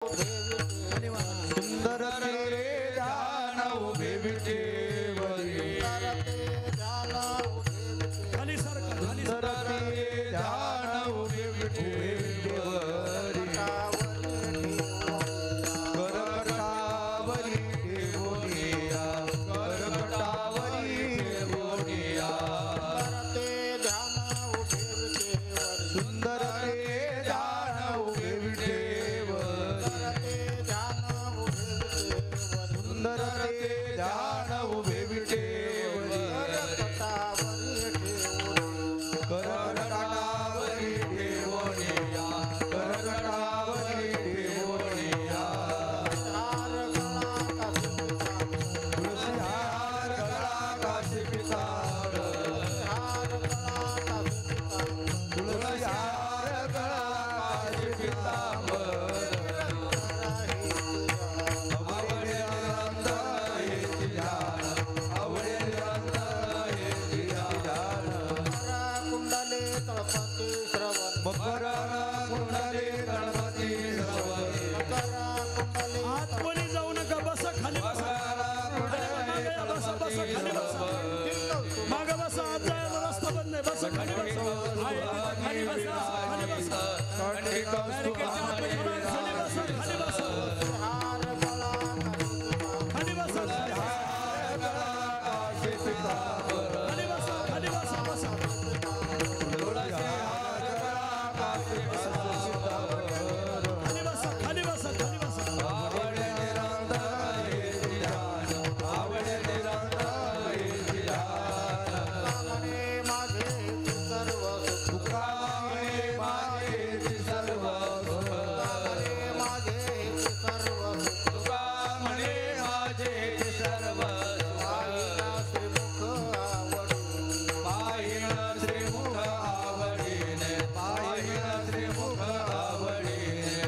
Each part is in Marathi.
सुंदर ते ध्यान उभे विटेवरी खाली सरका खाली सुंदर ते ध्यान उभे विटेवरी करकटावरी ठेवोनिया करकटावरी ठेवोनिया सुंदर ते ध्यान उभे विटेवरी सुंदर ते ध्यान उभे विटेवरी करकटावरी ठेवोनिया करकटावरी ठेवोनिया तुळसी हार गळा काशी पितांबर तुळसी हार गळा काशी पितांबर आवडे निरंत हेची ध्यान आवडे निरंत हेची ध्यान मकर कुंडले गणपती श्रवण आत कोणी जाऊ नका बसा खाली बसा बसा बसा खाली बसा मागे बसा आत जायला रस्ता बंद आहे बसा खाली बसा आहे तिथं खाली बसा खाली बसा बॅरिकेडच्या आतमध्ये खाली बसा खाली बसा खाली बसा काशी पितांबर खाली बसा खाली बसा बसा खाली बसा खाली बसा खाली बसा आवडे निरंत हेची ध्यान आवडे निरंत हेची ध्यान तुका म्हणे माझेची सर्व तुका म्हणे माझेची सर्व पाहिन श्रीमुख आवडीने पाहिन श्रीमुख आवडीने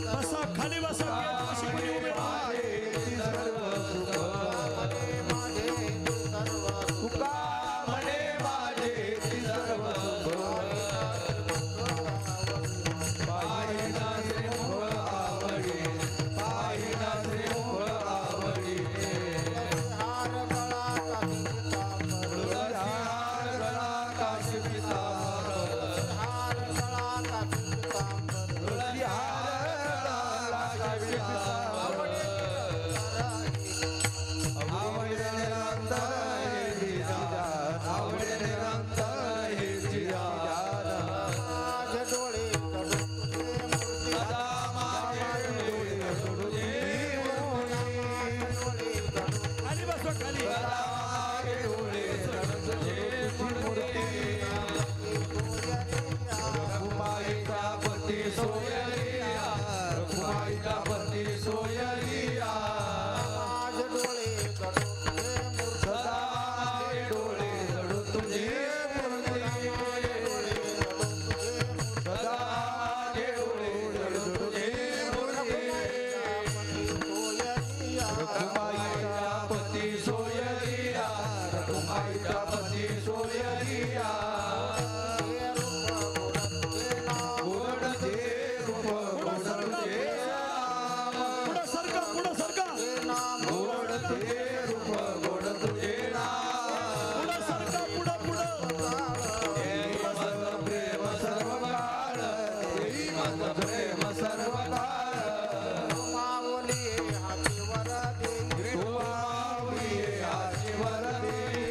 बसा खाली बसा गेटपाशी कोणी उभे राहा माझेची सर्व तुका म्हणे माझेची सर्व पाहिन श्रीमुख आवडीने पाहिन श्रीमुख आवडीने तुळसी हार गळा काशी पितांबर तुळसी हार गळा काशी पितांबर आवडे निरंत हेची ध्यान आवडे निरंत हेची ध्यान सदा माझे डोळे सोडून खाली बसा खाली सदा माझे डोळे सोडून मूर्ती रघुमाईचा पती सोयरिया रघुमाईचा पती सोयरिया सदा माझे डोळे जडू तुझे मूर्ती सदा माझे डोळे जडू तुझे मूर्ती रघुमाईचा पती सोयरिया रघुमाईचा पती सोयरिया गोड ते रूप गोड तुझे नाम पुढं सरका पुढं सरका गोड ते रूप गोड तुझे नाम पुढं सरका पुढं पुढं येई मज प्रेम सर्व काळ येई मज प्रेम सर्व काळ तुमावली हाची वर देई तुमावली हाची वर देई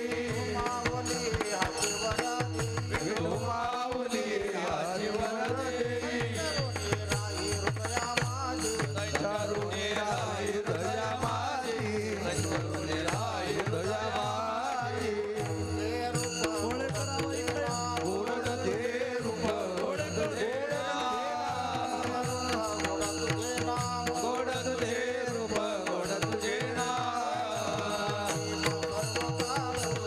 तरुणी राई हृदया माझी तरुणी राई हृदया माझी डोळे करावं इकडे गोड ते रूप गोड तुझे नाम गोड तुझे रूप गोड तुझे नाम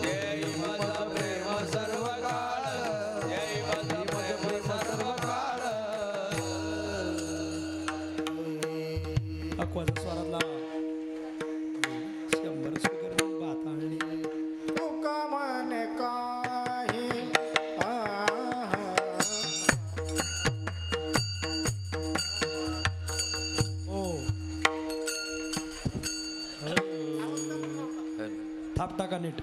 येई मज प्रेम सर्व काळ येई मज प्रेम सर्व काळ अकवाच्या स्वरातला 100 स्पीकर बात आणली काही थाप टाका नीट.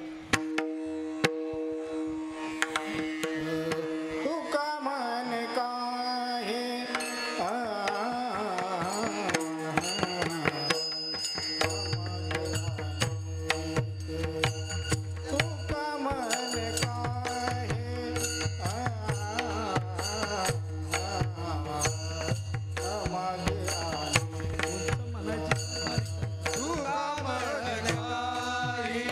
तुका मन काहे तुका मन काहे मागे आली तुका मन काही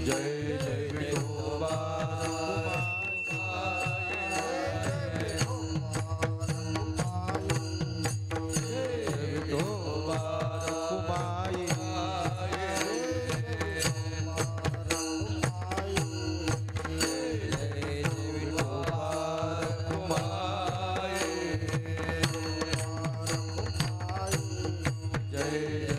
जय जय विठोबा जय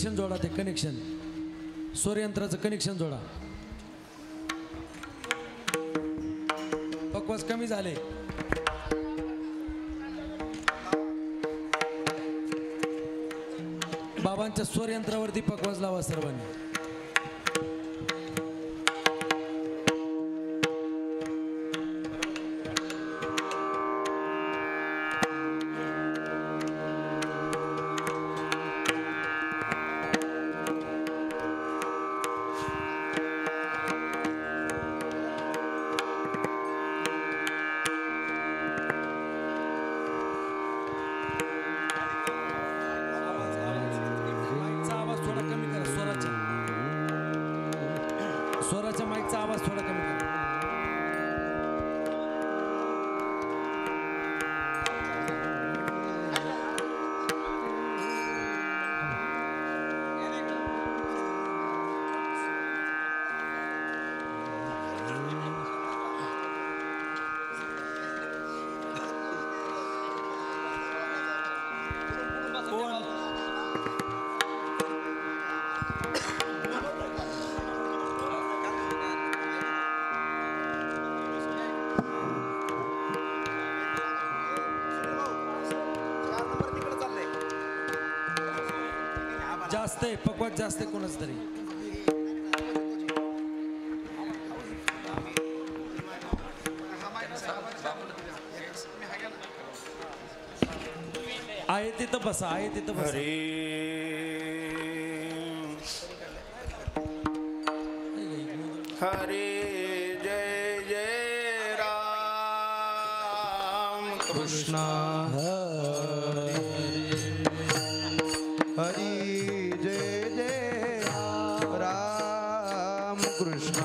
कनेक्शन जोडा, ते कनेक्शन स्वरयंत्राचं कनेक्शन जोडा. पक्वास कमी झाले. बाबांच्या स्वरयंत्रावरती पक्वास लावा सर्वांनी. स्वराच्या माईकचा आवाज थोडा कमी करा. जास्त आहे पक्वात, जास्त आहे कोणाच तरी. आहे तिथं बसा, आहे तिथं बसा. हरे जय जय राम कृष्ण. हरी जय जय राम कृष्ण.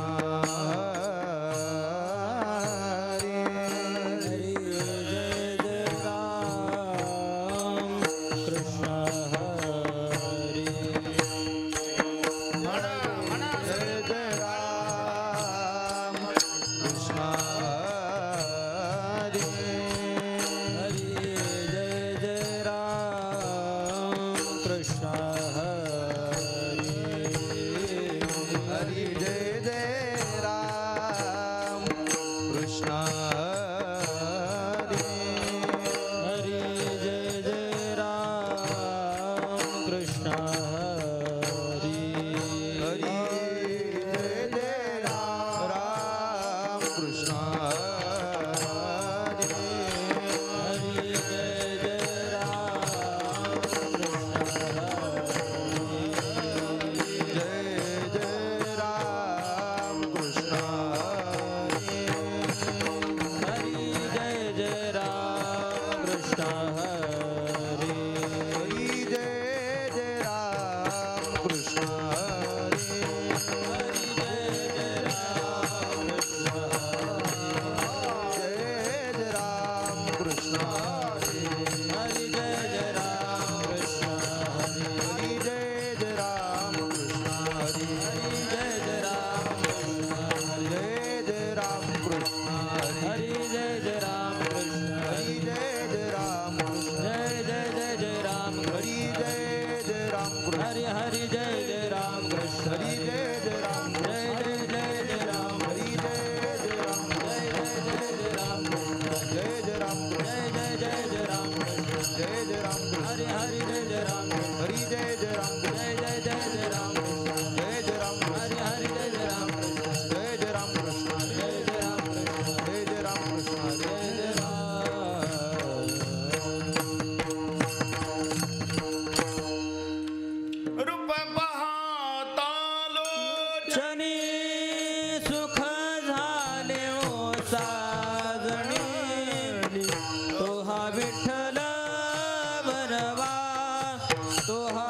विठ्ठल बरवा तो हा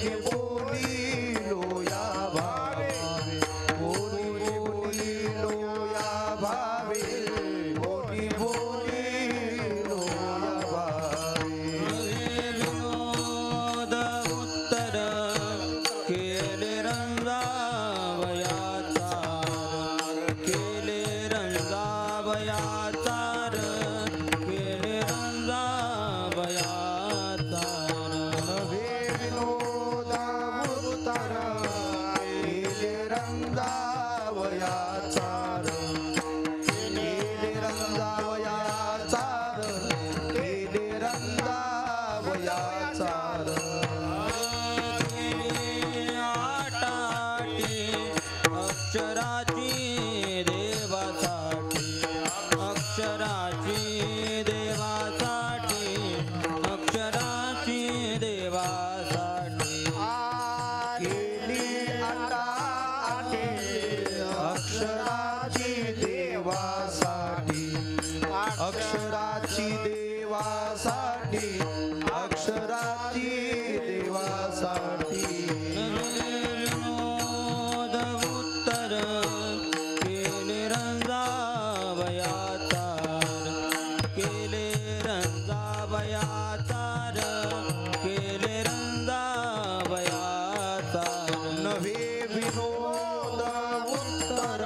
कोणी बोलिलो या भावे कोणी बोलिलो या भावे कोणी बोलिलो या भावे विनोद उत्तर केले रंगावयाचा केले रंगावयाचा केले रंगावयाचा नवे विनोद उत्तर केले रंगावयाचा केले रंगावयाचा केले रंगावयाचा अक्षराची देवासाठी अक्षराची देवासाठी अक्षराची देवासाठी केली आटाटी अक्षराची देवासाठी अक्षराची देवासाठी अक्षराची देवासाठी विनोद उत्तर केले रंगावयाचा केले रंगावयाचा केले रंगावयाचा नवे विनोद उत्तर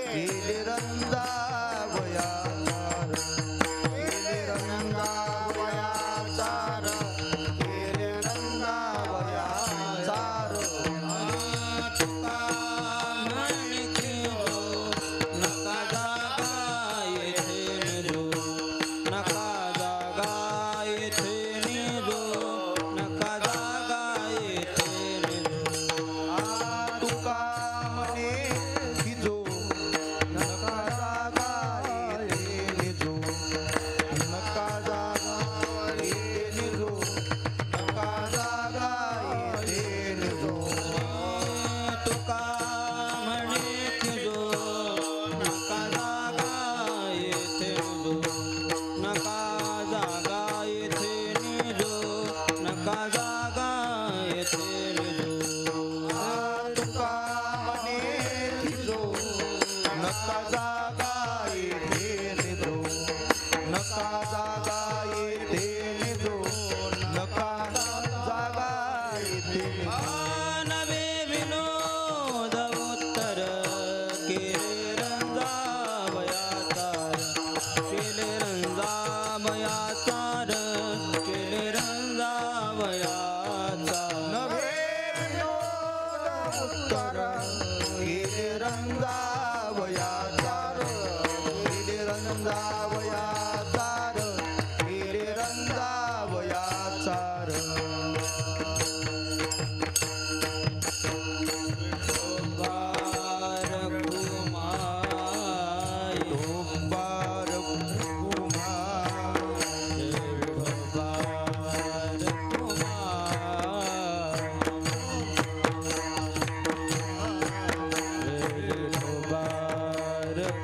केले रंगावयाचार केले रंगावयाचार केले रंगावयाचार तुका म्हणते नका जागा येथे निजो नका जागा येथे निजो नका जागा येथे निजो तुका म्हणे की जो नका जागा येथे निजो नका जागा येथे निजो नका जागा येथे निजो तुका म्हणे की जो नका जागा येथे निजो नका जागा येथे निजो नका जागा येथे निजो तुका म्हणे की जो नका जागा येथे निजो नका जागा येथे निजो नका जागा येथे निजो नवे विनोद उत्तर केले रंगावयाचा केले रंगावयाचा केले रंगावयाचा नवे विनोद उत्तर केले रंगावयाचार केले रंगावयाचार केले रंगावयाचार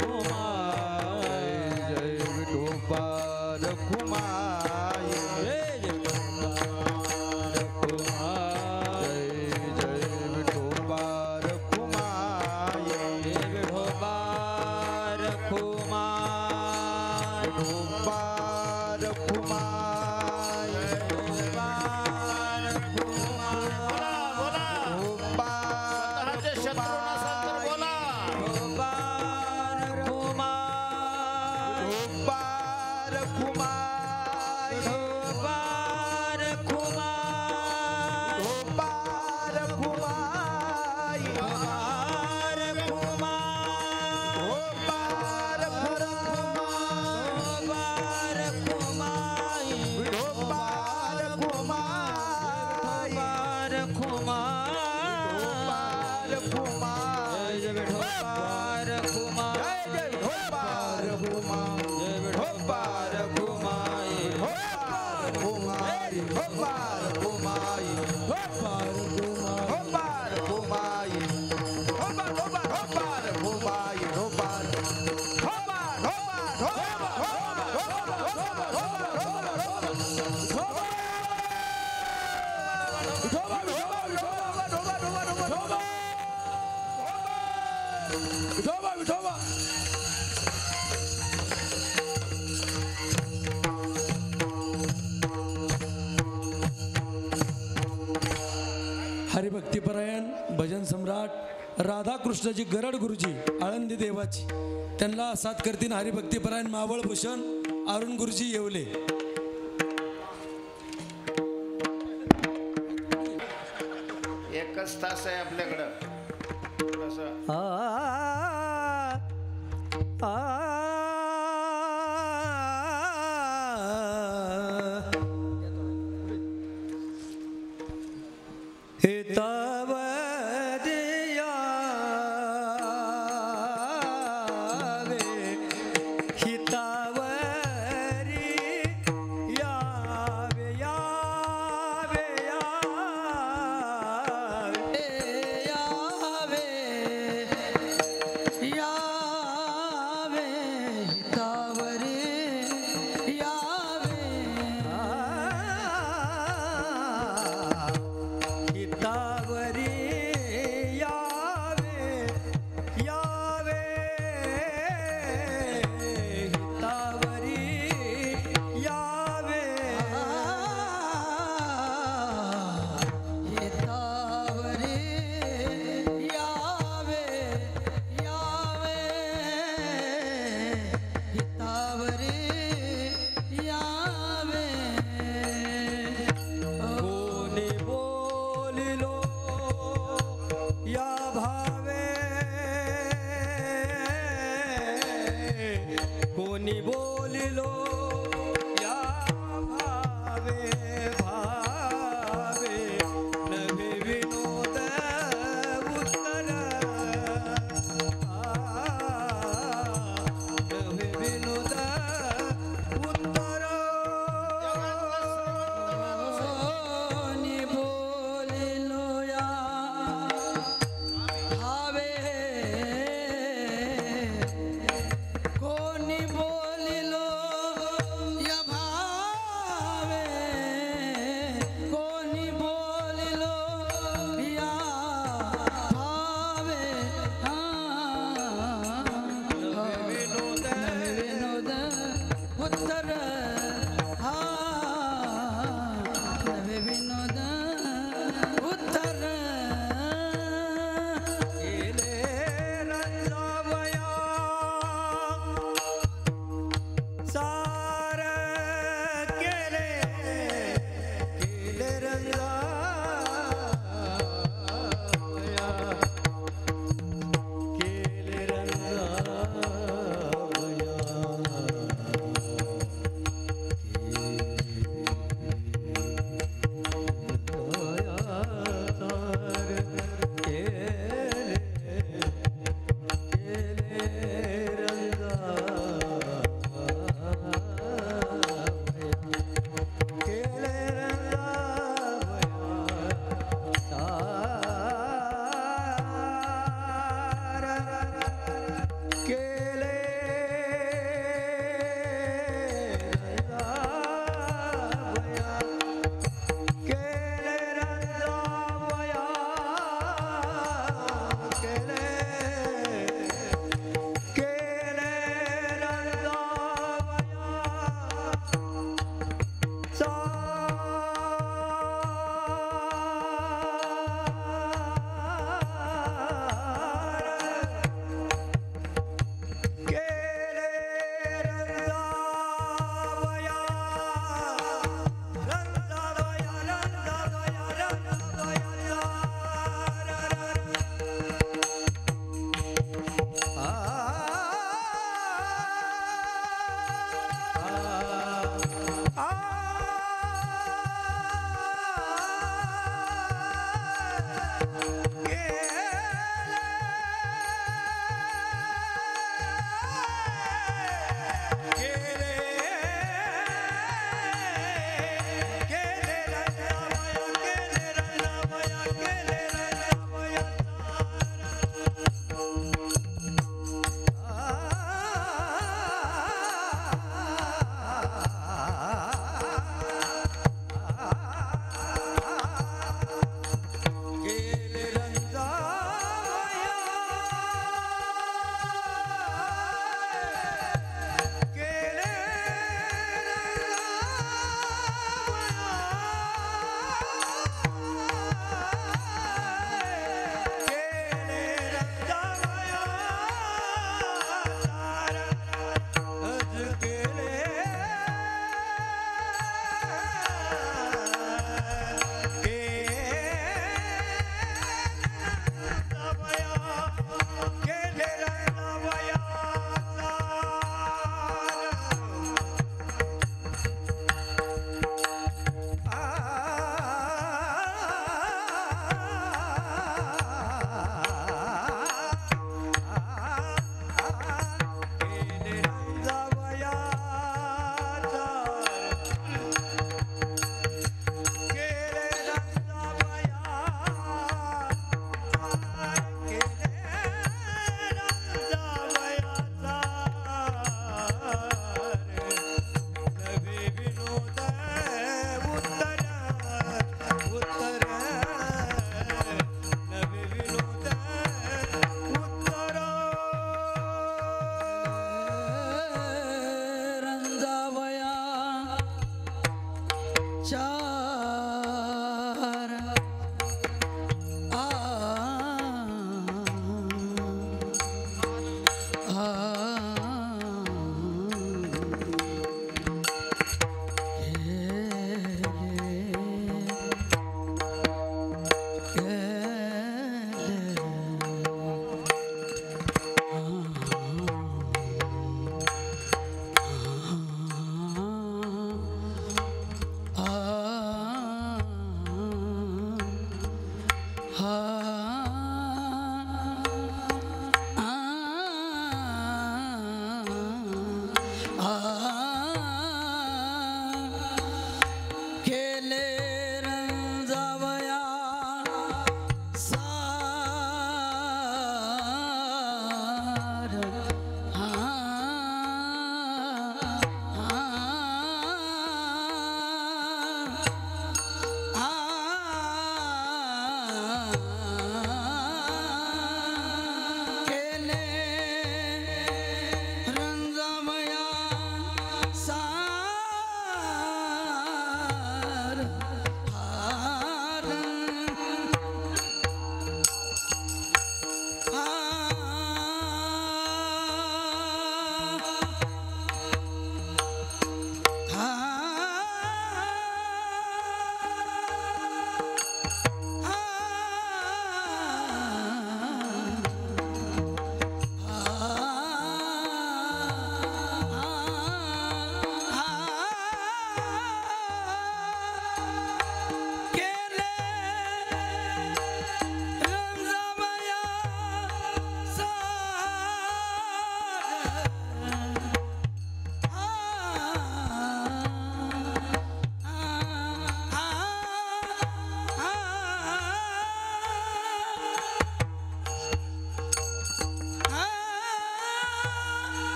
कुमार जय विठोबार कुमार जय जय विठोबार कुमार विठोबार कुमार विठोबार विठोबा विठोबा विठोबा विठोबा विठोबा विठोबा हरिभक्तीपरायण भजन सम्राट राधाकृष्णजी गरड गुरुजी आळंदी देवाची त्यांना साथ करतील हरिभक्तीपरायण मावळ भूषण अरुण गुरुजी येवले. एकच तास आहे आपल्याकडं थोडंसं. हितावरी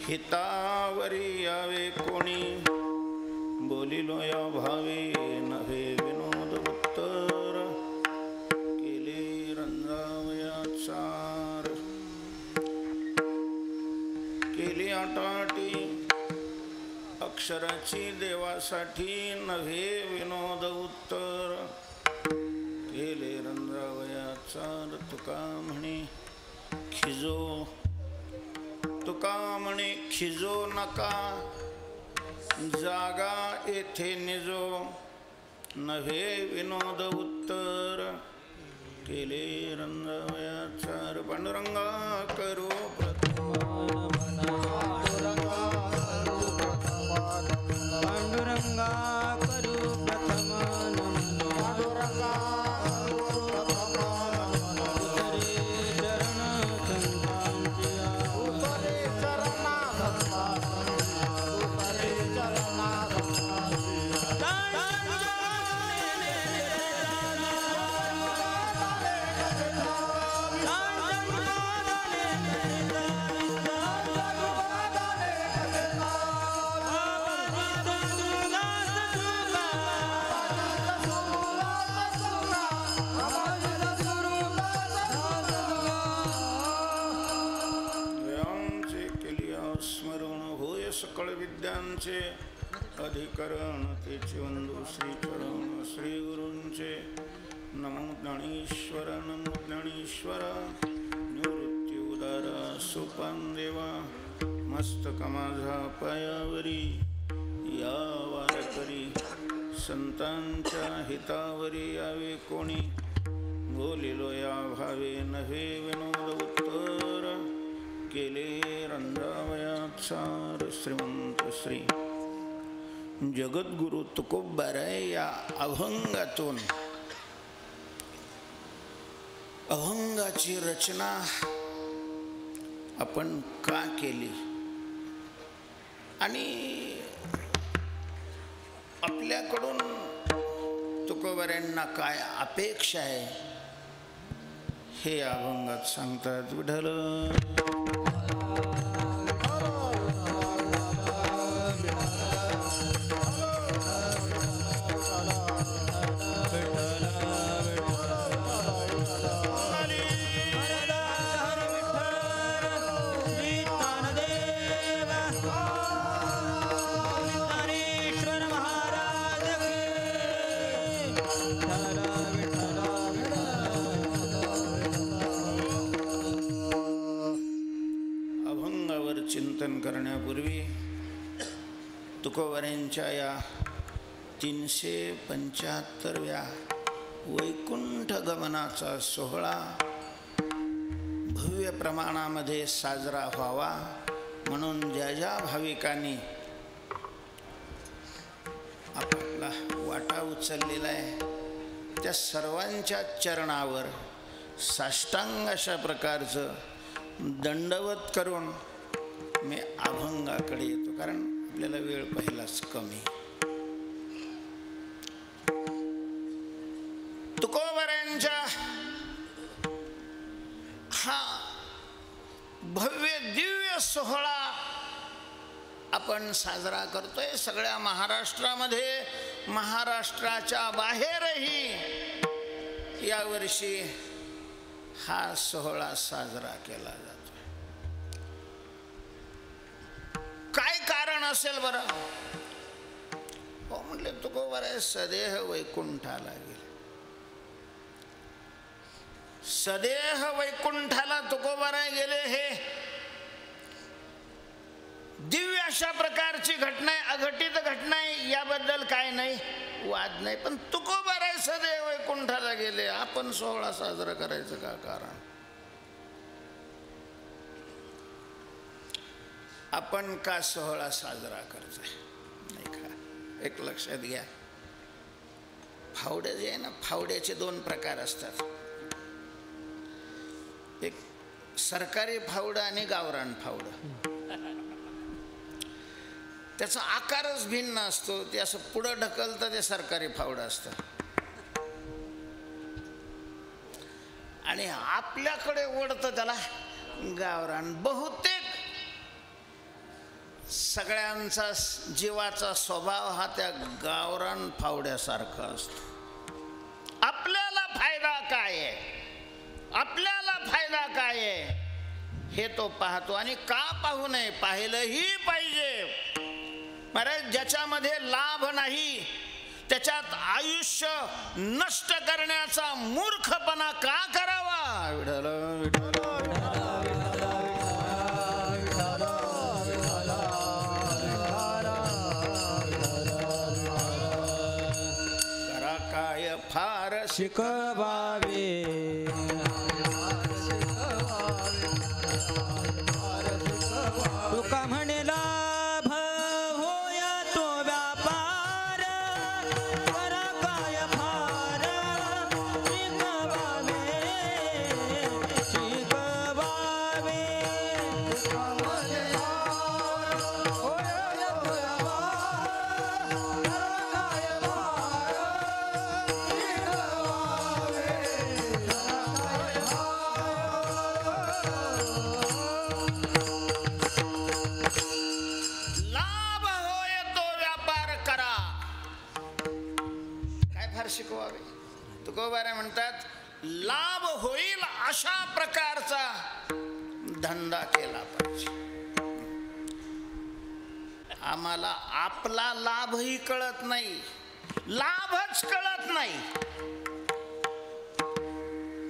हितावरी यावे कोणी बोलिलो या भावे नव्हे विनोद उत्तर केले रंजावयाचार केली आटाटी अक्षराची देवासाठी नव्हे विनोद उत्तर केले रंजावयाचार तुका म्हणे खिजो नका जागा येथे निजो नव्हे विनोद उत्तर केले रंजावयाचार पांडुरंगा करू पांडुरंगा करू प्रथम सकळ विद्यांचे अधिकरण तेचे वंदू श्री चरण श्री गुरूंचे नमो ज्ञानेश्वर निवृत्ती उदारा सोपान देवा मस्तक माझा पायावरी या वारकरी संतांच्या हितावरी यावे कोणी बोलिलो या भावे नव्हे विनोद उत्तर केले रंजावयाचार श्रीमंत श्री जगद्गुरु तुकोबाराय या अभंगातून अभंगाची रचना आपण का केली आणि आपल्याकडून तुकोबारायांना काय अपेक्षा आहे हे अभंगात सांगतात. विठ्ठल चिंतन करण्यापूर्वी तुकोबारायांच्या या 375व्या वैकुंठ गमनाचा सोहळा भव्य प्रमाणामध्ये साजरा व्हावा म्हणून ज्या ज्या भाविकांनी आपला वाटा उचललेला आहे त्या सर्वांच्या चरणावर साष्टांग अशा प्रकारचं दंडवत करून मी अभंगाकडे येतो, कारण आपल्याला वेळ पहिलाच कमी. तुकोबारायांच्या हा भव्य दिव्य सोहळा आपण साजरा करतोय सगळ्या महाराष्ट्रामध्ये. महाराष्ट्राच्या बाहेरही यावर्षी हा सोहळा साजरा केला जातो. काय कारण असेल बरं? हो म्हटले तुकोबाराय सदेह वैकुंठाला गेले. सदेह वैकुंठाला तुकोबाराय गेले हे दिव्य अशा प्रकारची घटना आहे, अघटित घटना आहे, याबद्दल काय नाही, वाद नाही. पण तुकोबाराय सदेह वैकुंठाला गेले, आपण सोहळा साजरा करायचं का कारण? आपण का सोहळा साजरा करतोय नाही का? एक लक्षात घ्या, फावडे जे आहे ना, फावड्याचे 2 प्रकार असतात. एक सरकारी फावडं आणि गावरान फावडं. त्याचा आकारच भिन्न असतो. ते असं पुढं ढकलतं ते सरकारी फावडं असतं आणि आपल्याकडे ओढतं त्याला गावरान. बहुतेक सगळ्यांचा जीवाचा स्वभाव हा त्या गावरान फावड्यासारखा असतो. आपल्याला फायदा काय आहे, आपल्याला फायदा काय आहे हे तो पाहतो. आणि का पाहू नये, पाहिलंही पाहिजे. महाराज, ज्याच्यामध्ये लाभ नाही त्याच्यात आयुष्य नष्ट करण्याचा मूर्खपणा का करावा. विठ्ठल विठ्ठल करा काय फार शिकवावे तुका म्हणे लाभ होया तो व्यापार करा काय फार शिकवावे शिकवावे लाभ होय तो व्यापार करा. काय फार शिकवावे. तुकोबारे म्हणतात लाभ होईल अशा प्रकारचा धंदा केला पाहिजे. आम्हाला आपला लाभही कळत नाही, लाभच कळत नाही.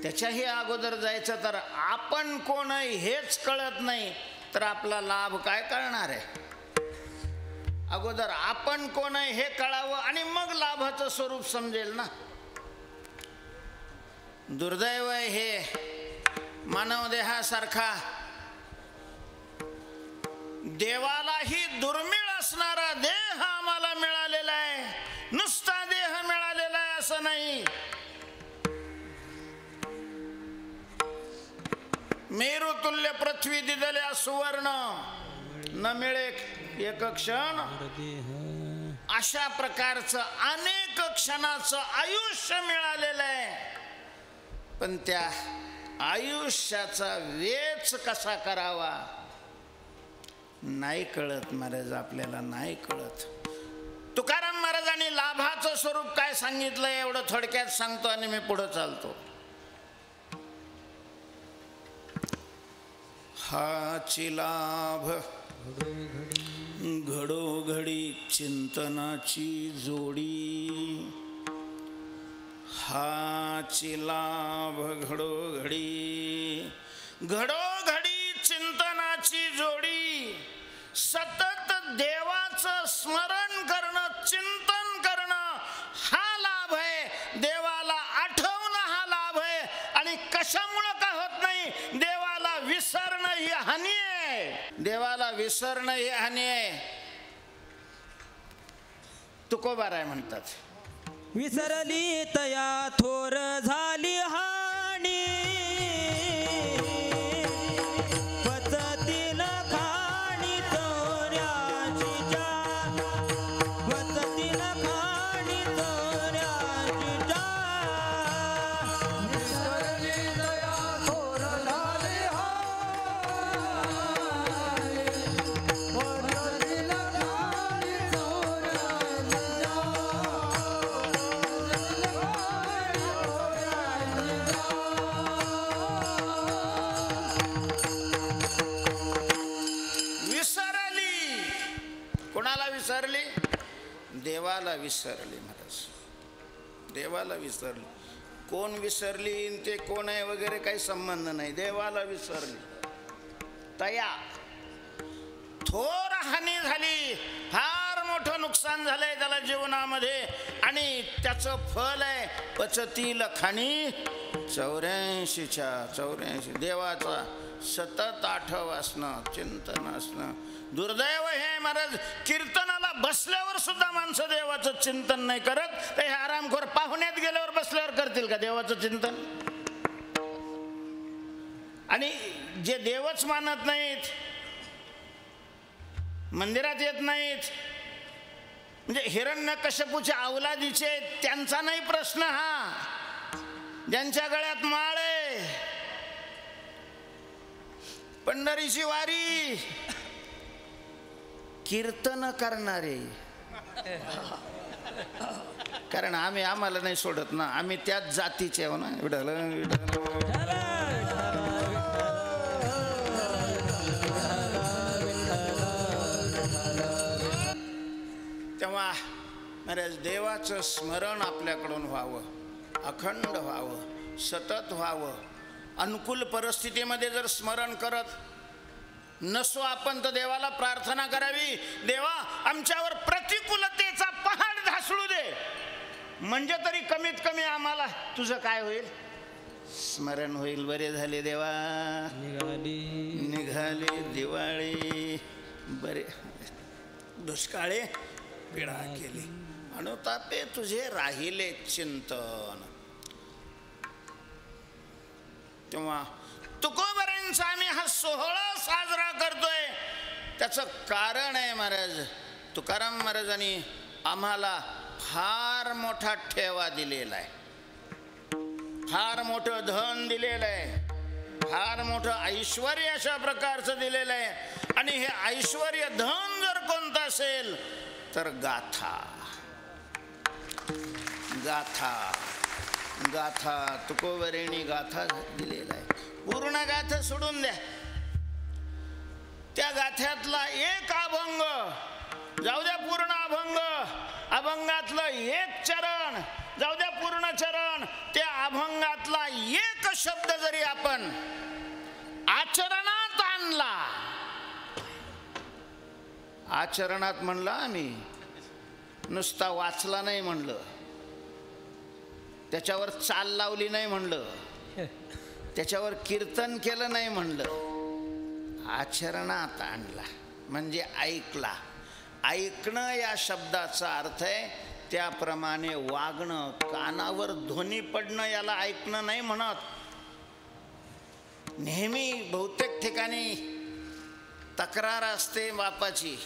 त्याच्याही अगोदर जायचं तर आपण कोण आहे हेच कळत नाही तर आपला लाभ काय कळणार आहे. अगोदर आपण कोण आहे हे कळावं आणि मग लाभाचं स्वरूप समजेल ना. दुर्दैव आहे हे मानव देहासारखा देवालाही दुर्मिळ असणारा देह आम्हाला मिळालेला आहे. नुसता देह मिळालेला आहे असं नाही. मेरुतुल्य पृथ्वी दिदल्या सुवर्ण न मिळे एक क्षण. अशा प्रकारचं अनेक क्षणाचं आयुष्य मिळालेलं आहे. पण त्या आयुष्याचा वेच कसा करावा नाही कळत महाराज, आपल्याला नाही कळत. तुकाराम महाराजांनी लाभाचं स्वरूप काय सांगितलं एवढं थोडक्यात सांगतो आणि मी पुढे चालतो. हाची लाभ घडोघडी चिंतनाची जोडी. हाची लाभ घडोघडी घडोघडी चिंतनाची जोडी. सतत देवाचं स्मरण करणं, चिंतन करणं हा लाभ आहे. देवाला आठवणं हा लाभ आहे. आणि कशामुळं का होत नाही, देवाला विसरणं ही हानी आहे. देवाला विसरणं ही हानी आहे. तुकोबाराय म्हणतात विसरली तया थोर झाली हानी. वचतील खाणी चोऱ्याची जा, वचतील खाणी चोऱ्याची जा. विसरली, देवाला विसरली महाराज. देवाला विसरली. कोण विसरली ते कोण आहे वगैरे काही संबंध नाही. देवाला विसरली. तया थोर हानी झाली, फार मोठं नुकसान झालंय त्याला जीवनामध्ये. आणि त्याचं फल आहे पचतील खाणी 84च्या 84. देवाचा सतत आठव असणं, चिंतन असणं. दुर्दैव हे महाराज, कीर्तनाला बसल्यावर सुद्धा माणसं देवाचं चिंतन नाही करत. तर हे आरामखोर पाहुण्यात गेल्यावर बसल्यावर करतील का देवाचं चिंतन? आणि जे देवच मानत नाहीत, मंदिरात येत नाहीत, म्हणजे हिरण्यकश्यपूच्या अवलादीचे, त्यांचा नाही प्रश्न हा. ज्यांच्या गळ्यात माळ आहे, पंढरीची वारी, कीर्तन करणारे, कारण आम्हाला नाही सोडत ना, आम्ही त्याच जातीचे आहो ना. विठ्ठल विठ्ठल तेव्हा महाराज देवाचं स्मरण आपल्याकडून व्हावं, अखंड व्हावं, सतत व्हावं. अनुकूल परिस्थितीमध्ये जर स्मरण करत नसो आपण तर देवाला प्रार्थना करावी, देवा आमच्यावर प्रतिकूलतेचा पहाड ढासळू दे, म्हणजे तरी कमीत कमी आम्हाला तुझं काय होईल, स्मरण होईल. बरे झाले देवा, निघाली दिवाळी, बरे दुष्काळे पीडा केली, अनुतापे तुझे राहिले चिंतन. तेव्हा तुकोबरांचा आम्ही हा सोहळा साजरा करतोय, त्याचं कारण आहे महाराज तुकाराम महाराजांनी आम्हाला फार मोठा ठेवा दिलेला आहे, फार मोठं धन दिलेलं आहे, फार मोठं ऐश्वर अशा प्रकारचं दिलेलं आहे. आणि हे ऐश्वर धन जर कोणतं असेल तर गाथा गाथा गाथा तुकोबरेणी गाथा दिलेला आहे. पूर्ण गाथा सोडून द्या, त्या गाथ्यातला एक अभंग जाऊ द्या, पूर्ण अभंग, अभंगातलं एक चरण जाऊ द्या, पूर्ण चरण, त्या अभंगातला एक शब्द जरी आपण आचरणात आणला, आचरणात म्हणला आम्ही, नुसता वाचला नाही म्हणलं, त्याच्यावर चाल लावली नाही म्हणलं, त्याच्यावर कीर्तन केलं नाही म्हणलं, आचरणात आणला म्हणजे ऐकला. ऐकणं या शब्दाचा अर्थ आहे त्याप्रमाणे वागणं, कानावर ध्वनी पडणं याला ऐकणं नाही म्हणत. नेहमी बहुतेक ठिकाणी तक्रार असते बापाची,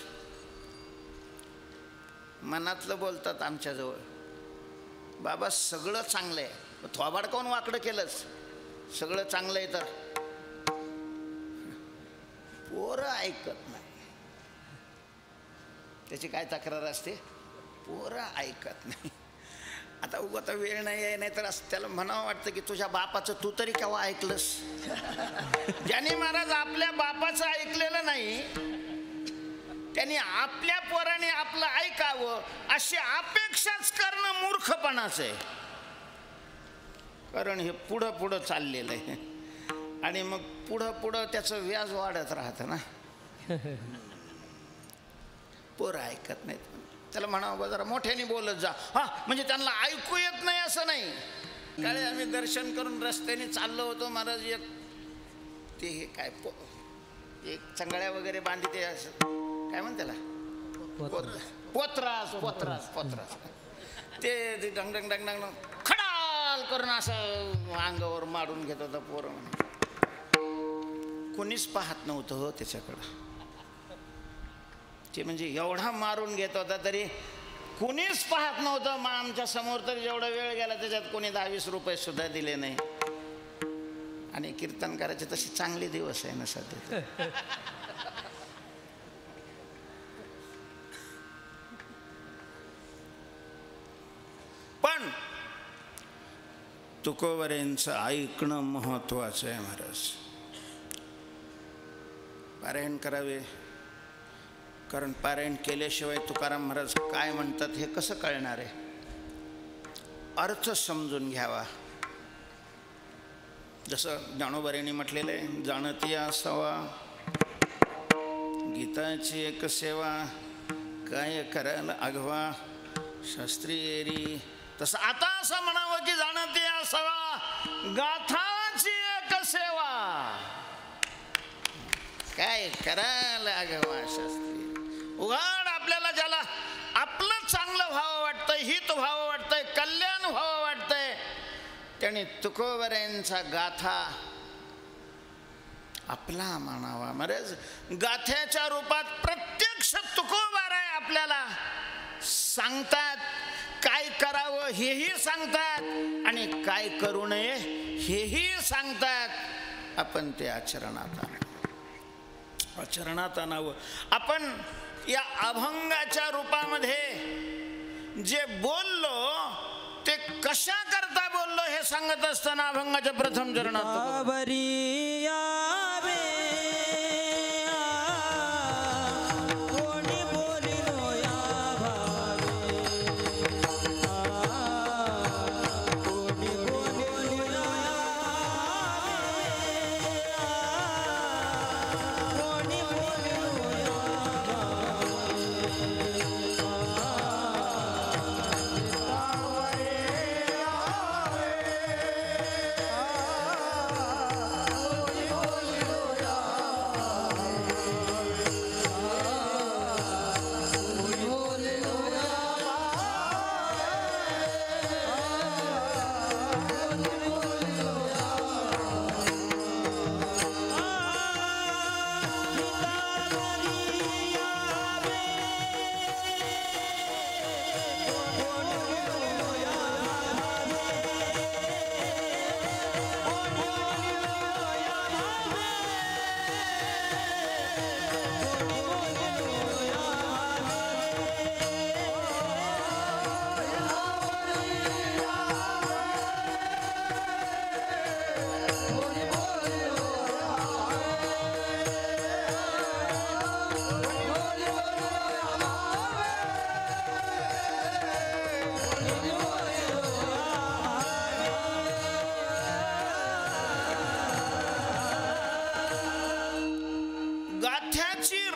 मनातलं बोलतात आमच्याजवळ, बाबा सगळं चांगलं आहे, थोबाड काऊन वाकडं केलंच, सगळं चांगलं आहे तर. पोरं ऐकत नाही, त्याची काय तक्रार असते, पोरं ऐकत नाही. आता वेळ नाही आहे, नाही तर त्याला म्हणावं वाटतं की तुझ्या बापाचं तू तरी केव्हा ऐकलंस. ज्याने महाराज आपल्या बापाचं ऐकलेलं नाही त्यांनी आपल्या पोराने आपलं ऐकावं अशी अपेक्षाच करणं मूर्खपणाचं आहे. कारण हे पुढं पुढं चाललेलं आहे आणि मग पुढं पुढं त्याचं व्याज वाढत राहतं ना. पोरं ऐकत नाहीत, त्याला म्हणावं जरा मोठ्याने बोलत जा. हा म्हणजे त्यांना ऐकू येत नाही असं नाही. काळे आम्ही दर्शन करून रस्त्याने चाललो होतो महाराज, एक ते हे काय एक चंगळ्या वगैरे बांधी, ते असं काय म्हणते त्याला, पोत्रास पोत्रास पोत्रास, ते डंग डंग डंग डंग खडाल करून असं अंगावर मारून घेत होता पोरं. कोणीच पाहत नव्हतं हो त्याच्याकडं, ते म्हणजे एवढा मारून घेत होता तरी कोणीच पाहत नव्हतं. मग आमच्या समोर तर जेवढा वेळ गेला त्याच्यात कोणी 10-20 रुपये सुद्धा दिले नाही. आणि कीर्तन करायचे तसे चांगले दिवस आहे ना सध्या. पण तुकोबरेंचं ऐकणं महत्वाचं आहे महाराज. पारायण करावे, कारण पारायण केल्याशिवाय तुकाराम महाराज काय म्हणतात हे कसं कळणार आहे. अर्थ समजून घ्यावा. जसं ज्ञानोबांनी म्हटलेलं आहे, जाणती असावा गीताची एक सेवा, काय करायला आघवा शास्त्री एरी. तसं आता असं म्हणावं की जाणती असावा गाथाची एक सेवा, काय करायला आघवा शास्त्री. उघड आपल्याला ज्याला आपलं चांगलं व्हावं वाटतंय, हित व्हावं वाटतंय, कल्याण व्हावं वाटतंय, त्याने तुकोबरेंचा गाथा आपला मानावा. महाराज गाथ्याच्या रूपात प्रत्यक्ष तुकोबाराय आपल्याला सांगतात, काय करावं हेही सांगतात आणि काय करू नये हेही सांगतात. आपण ते आचरणात आणू. चरणात आणावं. आपण या अभंगाच्या रूपामध्ये जे बोललो ते कशा करता बोललो हे सांगत असताना अभंगाच्या प्रथम चरणात बाबरी यावे कोणी बोलिलो या भावे कोणी बोलिलो या कोणी बोलिलो या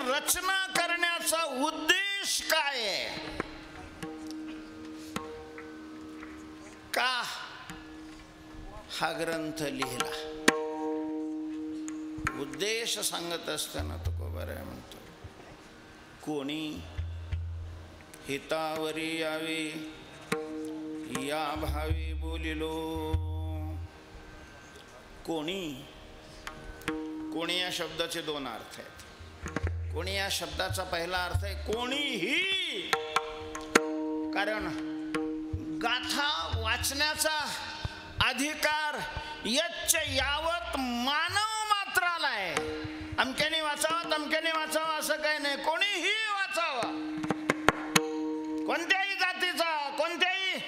रचना करण्याचा उद्देश काय आहे? का हा ग्रंथ लिहिला? उद्देश सांगत असताना तुकोबाराय म्हणतो, कोणी हितावरी यावे या भावी बोलिलो. कोणी कोणी या शब्दाचे दोन अर्थ आहेत. कोणी या शब्दाचा पहिला अर्थ आहे कोणीही, कारण गाथा वाचण्याचा अधिकार यच्च यावत मानव मात्राला आहे. अमक्याने वाचावा तमक्याने वाचावा असं काही नाही, कोणीही वाचावा. कोणत्याही जातीचा, कोणत्याही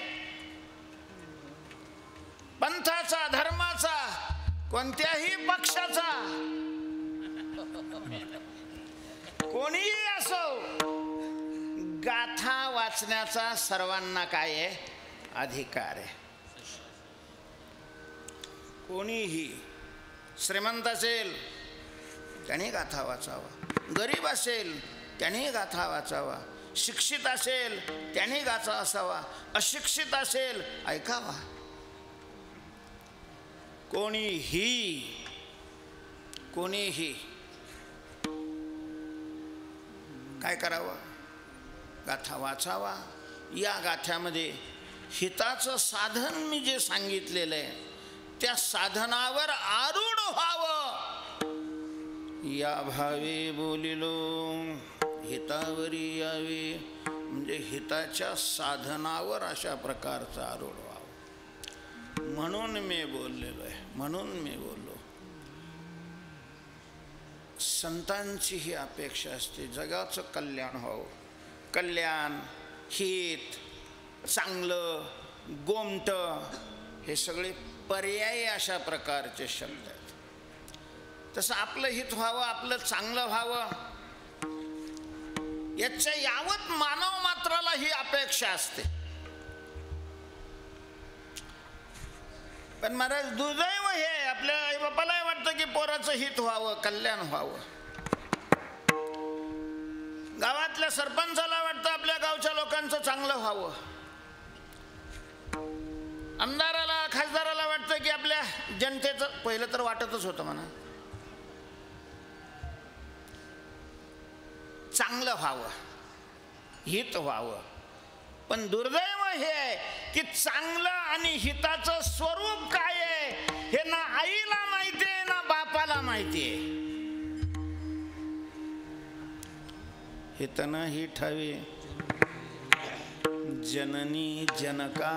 पंथाचा, धर्माचा, कोणत्याही पक्षाचा, कोणीही असो, गाथा वाचण्याचा सर्वांना काय आहे? अधिकार आहे. कोणीही श्रीमंत असेल त्याने गाथा वाचावा, गरीब असेल त्याने गाथा वाचावा, शिक्षित असेल त्याने गाथा असावा, अशिक्षित असेल ऐकावा. कोणीही कोणीही काय करावं? गाथा वाचावा. या गाथ्यामध्ये हिताचं साधन मी जे सांगितलेलं आहे त्या साधनावर आरूढ व्हावं. या भावे बोलिलो, हितावरी यावे म्हणजे हिताच्या साधनावर अशा प्रकारचं आरूढ व्हावं म्हणून मी बोललेलो आहे, म्हणून मी बोललो. संतांची ही अपेक्षा असते, जगाचं कल्याण व्हावं. कल्याण, हित, चांगलं, गोमट हे सगळे पर्यायी अशा प्रकारचे शब्द आहेत. तसं आपलं हित व्हावं, आपलं चांगलं व्हावं याच्या यावत मानव मात्राला ही अपेक्षा असते. पण महाराज दुर्दैव हे, आपल्या आई बापालाही वाटतं की पोराचं हित व्हावं, कल्याण व्हावं. गावातल्या सरपंचाला वाटतं आपल्या गावच्या लोकांचं चांगलं व्हावं. आमदाराला, खासदाराला वाटतं की आपल्या जनतेचं, पहिलं तर वाटतच होतं म्हणा, चांगलं व्हावं, हित व्हावं. पण दुर्दैव हे आहे की चांगलं आणि हिताचं स्वरूप काय आहे हे ना आईला माहिती आहे ना बापाला माहिती आहे. हितन ही ठावे जननी जनका,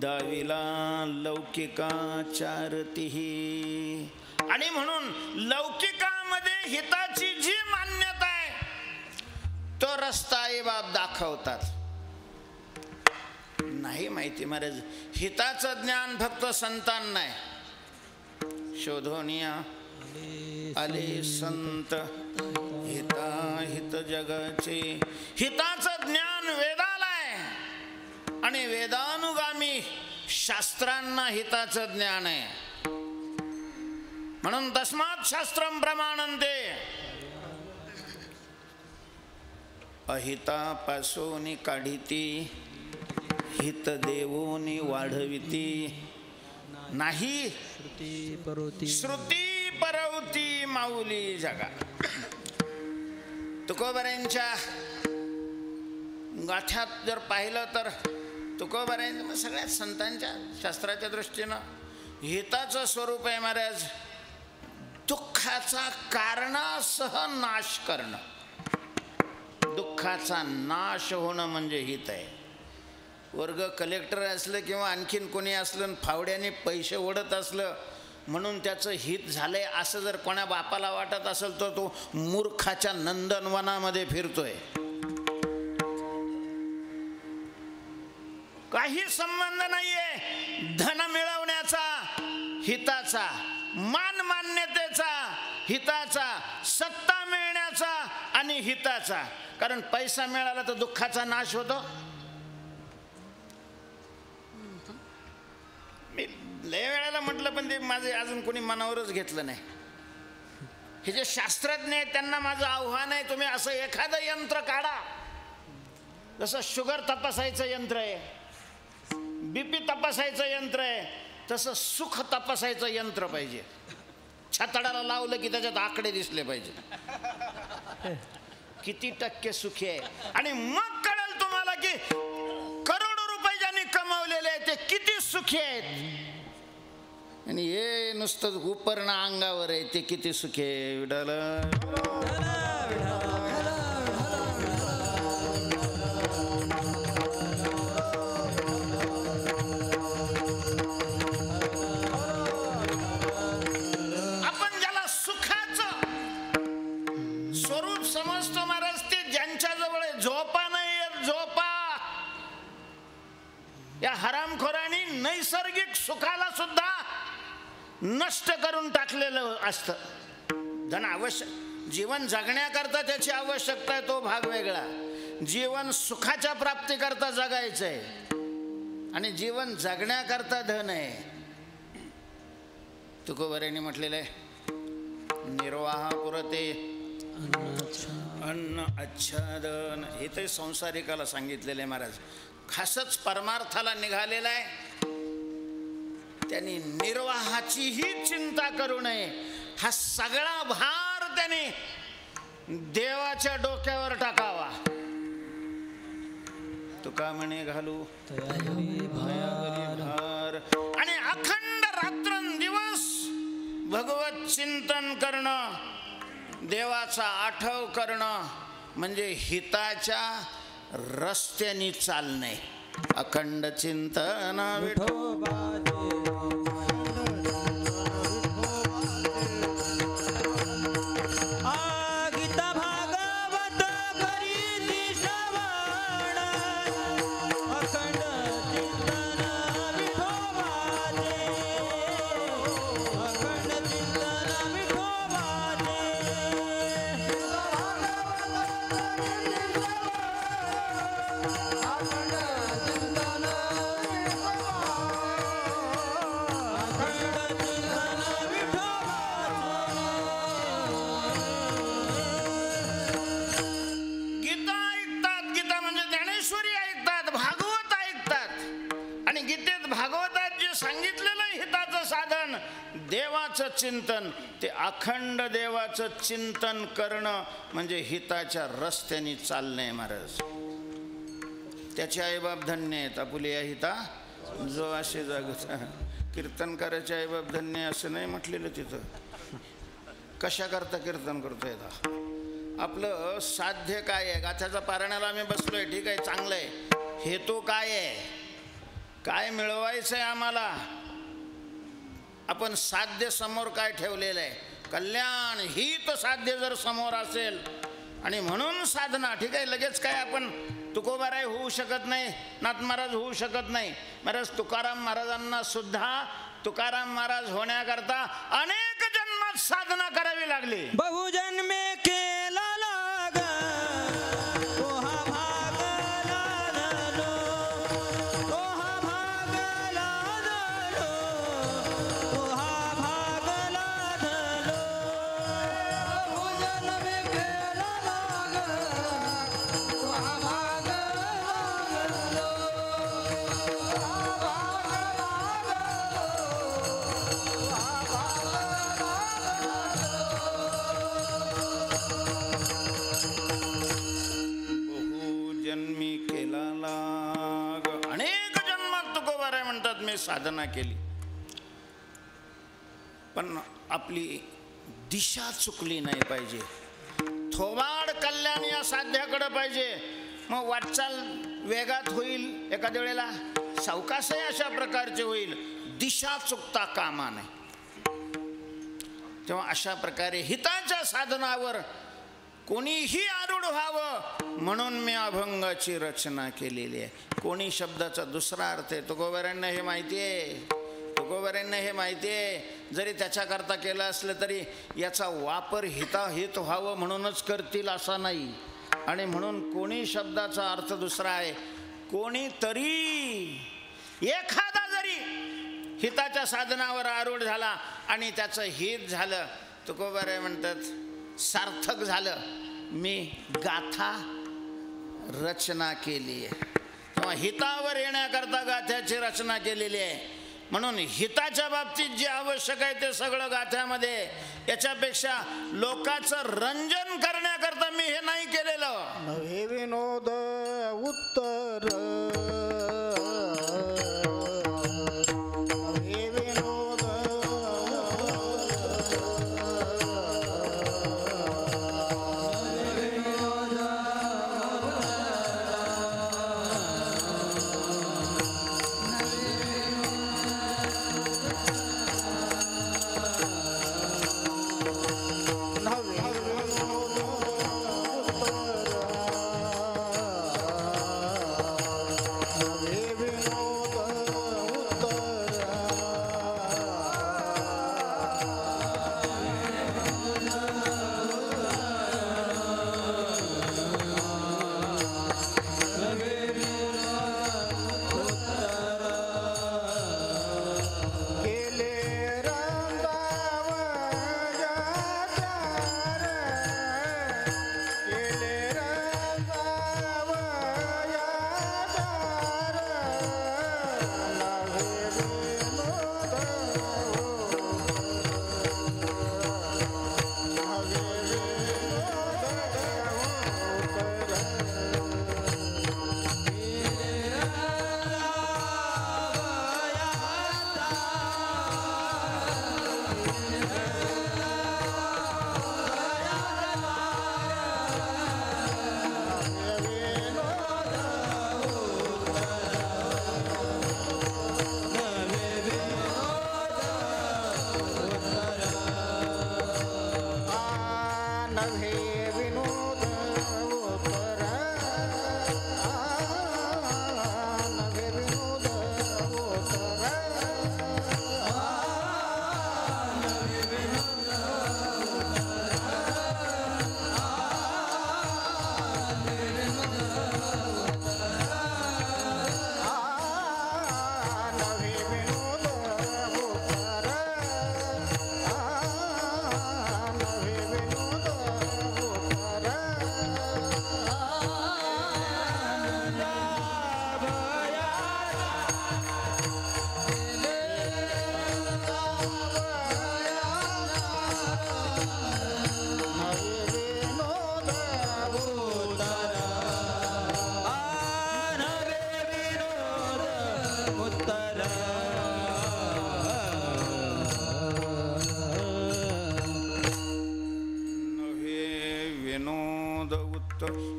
दाविला लौकिका चारतीही. आणि म्हणून लौकिकामध्ये हिताची जी मान्यता आहे तो रस्ता आई बाप दाखवतात. नाही माहिती महाराज, हिताचं ज्ञान फक्त संतांना आहे. शोधोनिया आले संत हिता हित जगाचे. हिताचं ज्ञान वेदाला आहे आणि वेदानुगामी शास्त्रांना हिताचं ज्ञान आहे. म्हणून तस्मात् शास्त्रम प्रमाणन्ते. अहितापासून काढिती हित देवोनी वाढविती. नाही श्रुती परवती माऊली जगा. तुकोबारायांच्या गाथ्यात जर पाहिलं तर तुकोबारायांच्या सगळ्यात संतांच्या शास्त्राच्या दृष्टीनं हिताचं स्वरूप आहे महाराज दुःखाचा कारणासह नाश करणं. दुःखाचा नाश होणं म्हणजे हित आहे. वर्ग कलेक्टर असलं किंवा आणखीन कोणी असलं फावड्याने पैसे ओढत असलं म्हणून त्याचं हित झालंय असं जर कोणा बापाला वाटत असेल तर तो मूर्खाच्या नंदनवनामध्ये फिरतोय. काही संबंध नाहीये धन मिळवण्याचा हिताचा, मान मान्यतेचा हिताचा, सत्ता मिळण्याचा आणि हिताचा. कारण पैसा मिळाला तर दुःखाचा नाश होतो. मी लय वेळेला म्हटलं पण ते माझे अजून कोणी मनावरच घेतलं नाही. हे जे शास्त्रज्ञ आहेत त्यांना माझं आव्हान आहे, तुम्ही असं एखादं यंत्र काढा. जसं शुगर तपासायचं यंत्र आहे, बीपी तपासायचं यंत्र आहे, तसं सुख तपासायचं यंत्र पाहिजे. छातडाला लावलं की त्याच्यात आकडे दिसले पाहिजे किती टक्के सुखी आहे. आणि मग कळेल तुम्हाला की करोडो रुपये ज्यांनी कमावलेले आहेत ते किती सुखी आहेत. आणि हे नुसतं उपरणं अंगावर आहे ते किती सुखी आहे. आपण ज्याला सुखाचं स्वरूप समजतो महाराज ते ज्यांच्याजवळ झोपा नाही येत. झोपा या हरामखोरांनी नैसर्गिक सुखाला सुद्धा नष्ट करून टाकलेलं असतं. धन आवश्यक, जीवन जगण्याकरता त्याची आवश्यकता आहे तो भाग वेगळा. जीवन सुखाच्या प्राप्तीकरता जगायचं आहे आणि जीवन जगण्याकरता धन आहे. तुकोबारायांनी म्हटलेलं आहे निर्वाह पुरते अन्न आच्छादन. हे तर संसारिकाला सांगितलेलं आहे महाराज. खासच परमार्थाला निघालेला आहे त्यांनी निर्वाहाचीही चिंता करू नये. हा सगळा भार त्याने देवाच्या डोक्यावर टाकावा. तुका म्हणे घालू भार आणि अखंड रात्रंदिवस भगवत चिंतन करणं, देवाचा आठव करणं म्हणजे हिताच्या रस्त्याने चालणे. अखंड चिंतन विठोबा चिंतन. ते अखंड देवाचं चिंतन करणं म्हणजे हिताच्या रस्त्याने चालणे महाराज. त्याचे आईबाप धन्य आहेत. आपुले या हिता जो असे जागत. कीर्तनकाराचे आईबाप धन्य असं नाही म्हटलेलं तिथं. कशा करता कीर्तन करतोय आपलं साध्य काय आहे. गाथ्याचा पारायणाला आम्ही बसलोय ठीक आहे चांगलं आहे. हेतू काय आहे, काय मिळवायचं आहे आम्हाला. आपण साध्य समोर काय ठेवलेलं आहे कल्याण हित साध्य जर समोर असेल आणि म्हणून साधना. ठीक आहे, लगेच काय आपण तुकोबाराय होऊ शकत नाही, नाथ महाराज होऊ शकत नाही. महाराज तुकाराम महाराजांना सुद्धा तुकाराम महाराज होण्याकरता अनेक जन्मात साधना करावी लागली. बहुजन्मे केला लाग तोहा भागला धनो, तोहा भागला धनो, तोहा भागला धनो. बहुजन्मे केला लाग तोहा भागला धनो, बहुजन्मी केला लाग. अनेक जन्मात तुकोबाराय म्हणतात मी साधना केली, पण आपली दिशा चुकली नाही पाहिजे. थोबाड कल्याण या साध्याकडे पाहिजे. मग वाटचाल वेगात होईल, एखाद्या वेळेला सावकाशही अशा प्रकारचे होईल. दिशा चुकता कामा नये. तेव्हा अशा प्रकारे हिताच्या साधनावर कोणीही आरूढ व्हावं म्हणून मी अभंगाची रचना केलेली आहे. कोणी शब्दाचा दुसरा अर्थ आहे तुकोबारायांना हे माहिती आहे. तुकोबारायांना हे माहिती आहे. जरी त्याच्याकरता केलं असलं तरी याचा वापर हिताहित व्हावं म्हणूनच करतील असा नाही. आणि म्हणून कोणी शब्दाचा अर्थ दुसरा आहे. कोणीतरी एखादा जरी हिताच्या साधनावर आरूढ झाला आणि त्याचं हित झालं, तुकोबाराय म्हणतात सार्थक झालं. मी गाथा रचना केली आहे. तेव्हा हितावर येण्याकरता गाथ्याची रचना केलेली आहे. म्हणून हिताच्या बाबतीत जे आवश्यक आहे ते सगळं गाथ्यामध्ये. याच्यापेक्षा लोकांचं रंजन करण्याकरता मी हे नाही केलेलं. नवे विनोद उत्तर नवे विनोद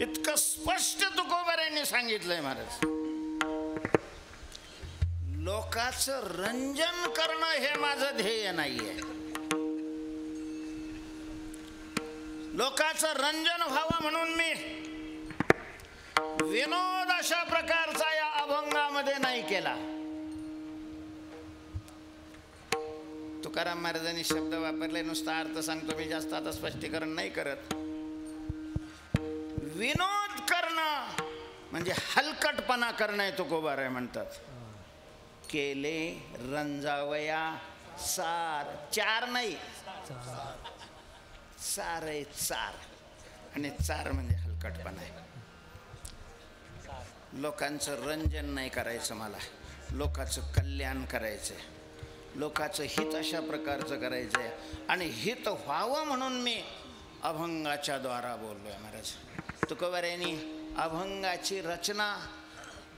इतकं स्पष्ट तुकोबारायांनी सांगितलंय महाराज. लोकांचं रंजन करणं हे माझं ध्येय नाहीये. लोकांचं रंजन व्हावं म्हणून मी विनोद अशा प्रकारचा या अभंगामध्ये नाही केला. तुकाराम महाराजांनी शब्द वापरले, नुसता अर्थ सांगतो मी, जास्त आता स्पष्टीकरण नाही करत. विनोद करणं म्हणजे हलकटपणा करणं आहे तुकोबाराय म्हणतात. केले रंजावया सार, चार नाही सार आहे, चार. आणि चार म्हणजे हलकटपणा आहे. लोकांचं रंजन नाही करायचं मला, लोकांचं कल्याण करायचं, लोकांचं हित अशा प्रकारचं करायचं आहे. आणि हित व्हावं म्हणून मी अभंगाच्या द्वारा बोललोय महाराज. तुकोबारायांनी अभंगाची रचना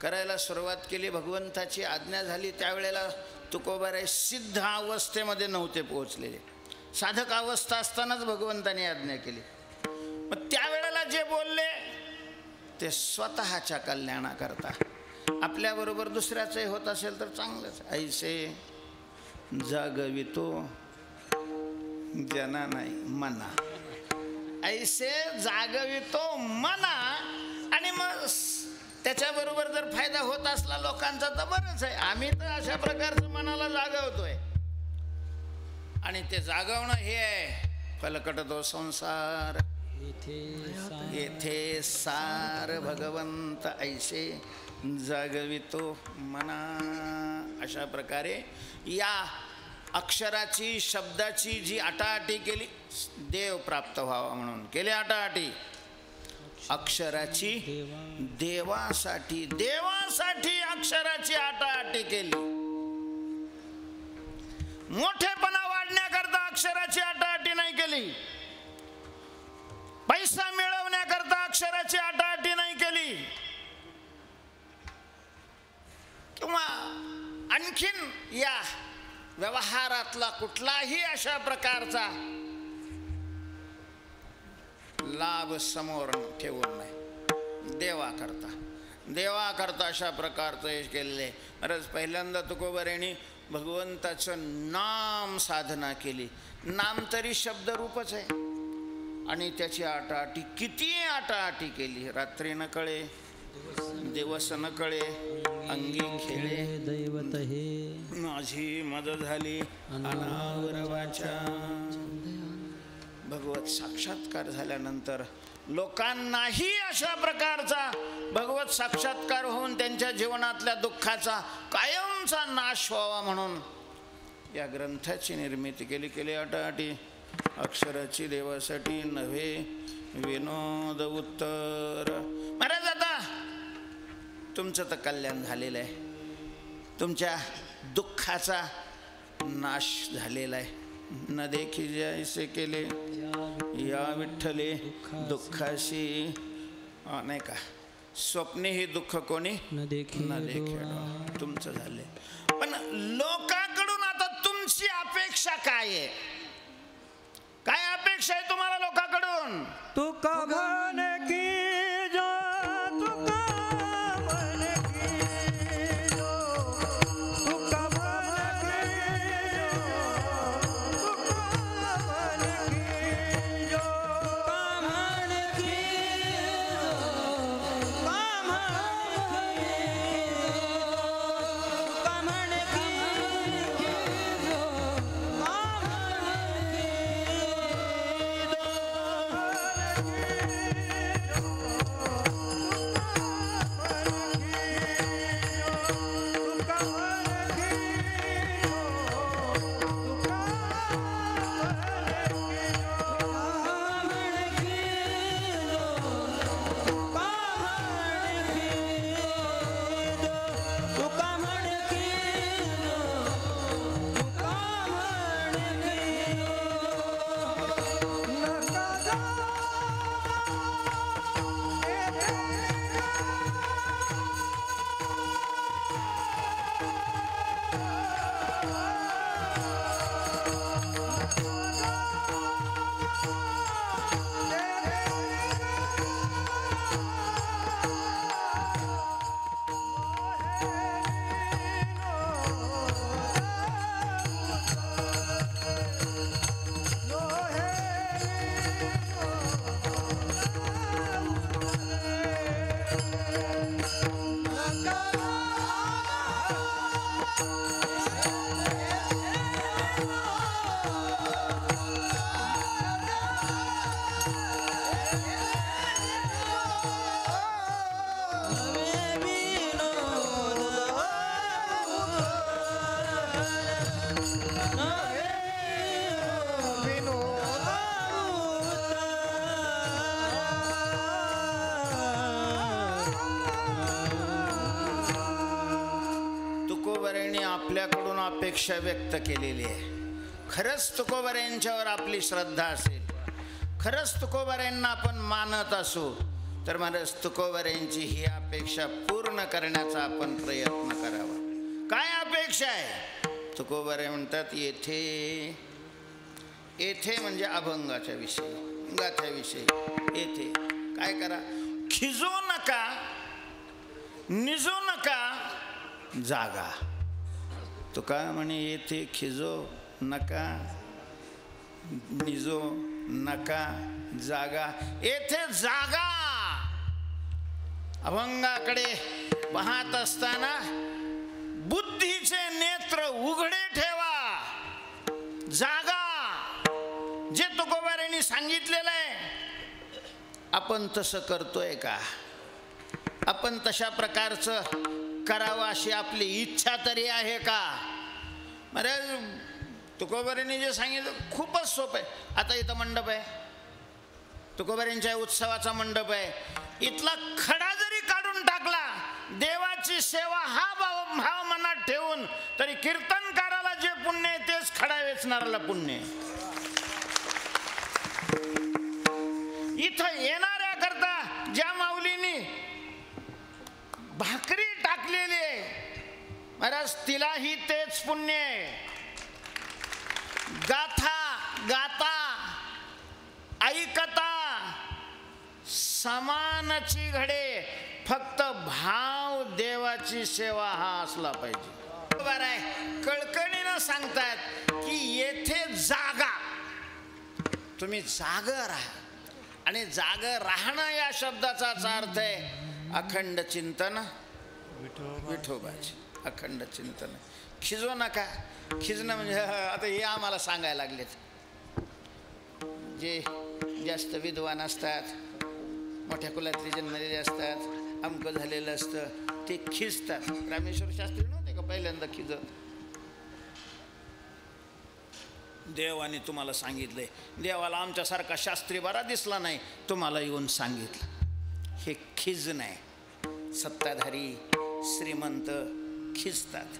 करायला सुरुवात केली, भगवंताची आज्ञा झाली. त्यावेळेला तुकोबाराय सिद्ध अवस्थेमध्ये नव्हते पोहोचलेले, साधक अवस्था असतानाच भगवंताने आज्ञा केली. मग त्यावेळेला जे बोलले ते स्वतःच्या कल्याणाकरता, आपल्याबरोबर दुसऱ्याचंही होत असेल तर चांगलंच. ऐसे जागवितो जना नाही मना, ऐसे जागवितो मना. आणि मग त्याच्याबरोबर जर फायदा होत असला लोकांचा तर बरंच आहे. आम्ही तर अशा प्रकारचं मनाला जागवतोय. आणि ते जागवणं हे आहे फलकटतो संसार येथे सार भगवंत ऐसे जागवितो मना. अशा प्रकारे या अक्षराची शब्दाची जी आटाआटी केली, देव प्राप्त व्हावा म्हणून केली आटाआटी. अक्षराची देवासाठी, देवासाठी अक्षराची आटाआटी केली. मोठेपणा वाढण्याकरता अक्षराची आटाआटी नाही केली, पैसा मिळवण्याकरता अक्षराची आटाआटी नाही केली, किंवा आणखीन या व्यवहारातला कुठलाही अशा प्रकारचा लाभ समोर ठेवून नाही. देवाकरता अशा प्रकारचं हे केलेले. महाराज पहिल्यांदा तुकोबारायांनी भगवंताचं नाम साधना केली. नाम तरी शब्दरूपच आहे. आणि त्याची आटाआटी, किती आटाआटी केली. रात्री न कळे दिवस न कळे अंगी खेळे दैवत हे माझी मद झाली अनावर वाचा. भगवत साक्षात्कार झाल्यानंतर लोकांनाही अशा प्रकारचा भगवत साक्षात्कार होऊन त्यांच्या जीवनातल्या दुःखाचा कायमचा नाश व्हावा म्हणून या ग्रंथाची निर्मिती केली. आटाआटी अक्षराची देवासाठी नव्हे विनोद उत्तर. महाराज आता तुमचं तर कल्याण झालेलं आहे, तुमच्या दुःखाचा नाश झालेला आहे. न देखी जैसे केले या विठ्ठले दुःखाशी, नाही का, स्वप्ने ही दुःख कोणी न देखे. तुमचं झाले. पण लोकांकडून आता तुमची अपेक्षा काय आहे? काय अपेक्षा आहे तुम्हाला लोकांकडून? तुका म्हण की जो, तुका म्हण की जो, तुका म्हण की जो, तुका म्हण की जो, का म्हण की जो, का म्हण की जो, का म्हण की जो. अपेक्षा व्यक्त केलेली आहे. खरंच तुकोबारायांच्यावर आपली श्रद्धा असेल, खरंच तुकोबारायांना आपण मानत असू, तर मला तुकोबारायांची ही अपेक्षा पूर्ण करण्याचा आपण प्रयत्न करावा. काय अपेक्षा आहे? तुकोबाराय म्हणतात येथे, येथे म्हणजे अभंगाच्या विषयी, गाथ्याविषयी. येथे काय करा? खिजू नका, निजू नका, जागा. तुका म्हणे येथे खिजो नका, निजो नका, जागा. येथे जागा. अभंगाकडे पाहत असताना बुद्धीचे नेत्र उघडे ठेवा. जागा. जे तुकोबारायांनी सांगितलेलं आहे आपण तसं करतोय का? आपण तशा प्रकारचं करावं अशी आपली इच्छा तरी आहे का? महाराज तुकोबारायांनी जे सांगितलं खूपच सोपं आहे. आता इथं मंडप आहे, तुकोबारायांच्या उत्सवाचा मंडप आहे. इथला खडा जरी काढून टाकला, देवाची सेवा हा भाव मनात ठेवून, तरी कीर्तनकाराला जे पुण्य आहे तेच खडा वेचणाऱ्याला पुण्य आहे. इथं येणाऱ्या करता ज्या माऊलींनी भाकरी टाकलेली आहे महाराज, तिलाही तेच पुण्य आहे. गाथा गाता ऐकता समानची घडे, फक्त भाव देवाची सेवा हा असला पाहिजे. बरोबर आहे. कळकळीनं सांगतात की येथे जागा. तुम्ही जागर राहा. आणि जागर राहणं या शब्दाचाच अर्थ आहे अखंड चिंतन विठोबाचे. अखंड चिंतन. खिजो नका. खिजणं म्हणजे आता हे आम्हाला सांगायला लागलेत. जे जास्त विद्वान असतात, मोठ्या कुलातले जन्मलेले असतात, अमकं झालेलं असतं, ते खिजतात. रामेश्वर शास्त्री नव्हते का पहिल्यांदा खिजत? देवाने तुम्हाला सांगितलंय. देवाला आमच्यासारखा शास्त्री बरा दिसला नाही, तुम्हाला येऊन सांगितलं. हे खिज नाही. सत्ताधारी श्रीमंत खिजतात.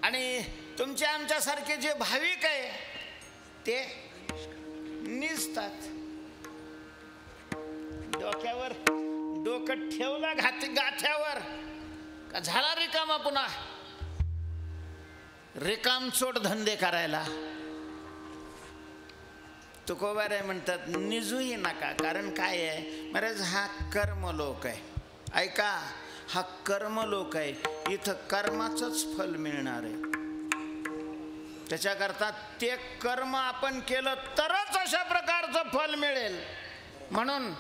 आणि तुमच्या आमच्यासारखे जे भाविक आहे ते निजतात. डोक्यावर डोकं ठेवला गाथ्यावर का झाला रिकामा, पुन्हा रिकामचोट धंदे करायला. तुकोबाराय म्हणतात निजूही नका. कारण काय आहे महाराज, हा कर्मलोक आहे. ऐका, हा कर्मलोक आहे. इथं कर्माचंच फल मिळणार आहे. त्याच्याकरता ते कर्म आपण केलं तरच अशा प्रकारचं फल मिळेल. म्हणून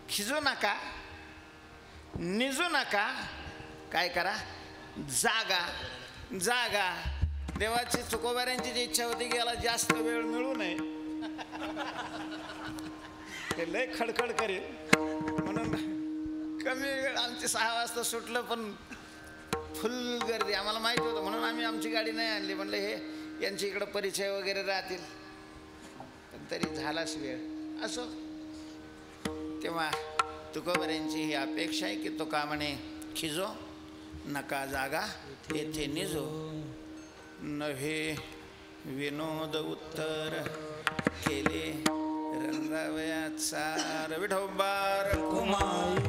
खिजू नका, निजू नका. काय करा? जागा. जागा. देवाची तुकोबारायांची जी इच्छा होती की याला जास्त वेळ मिळू नये, ते लय खडखड करेल म्हणून कमी वेळ. आमची 6 वाजता सुटलं पण फुल गर्दी. आम्हाला माहिती होतं म्हणून आम्ही आमची गाडी नाही आणली. म्हणलं हे यांची इकडं परिचय वगैरे राहतील, पण तरी झालाच वेळ. असो, तेव्हा तुकोबारायांची ही अपेक्षा आहे की तुका म्हणे खिजो नका, जागा येथे निजो. नव्हे विनोद उत्तर केले रंगावयाचा. विठोबार कुमार,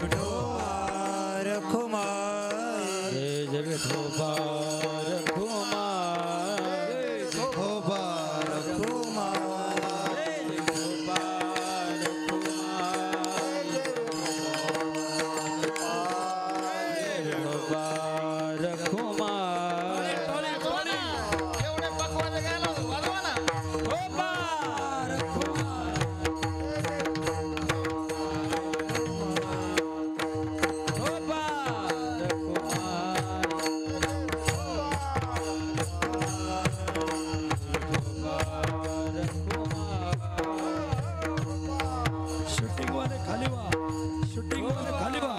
विठोबार कुमार, जय जय विठोबार कुमार, विठोबार कुमार, विठोबार कुमार, विठोबार कुमार. एवढे पकवान घ्यायला वाजवा ना. शूटिंग वाले खाली वा. शूटिंग वाले खाली वा.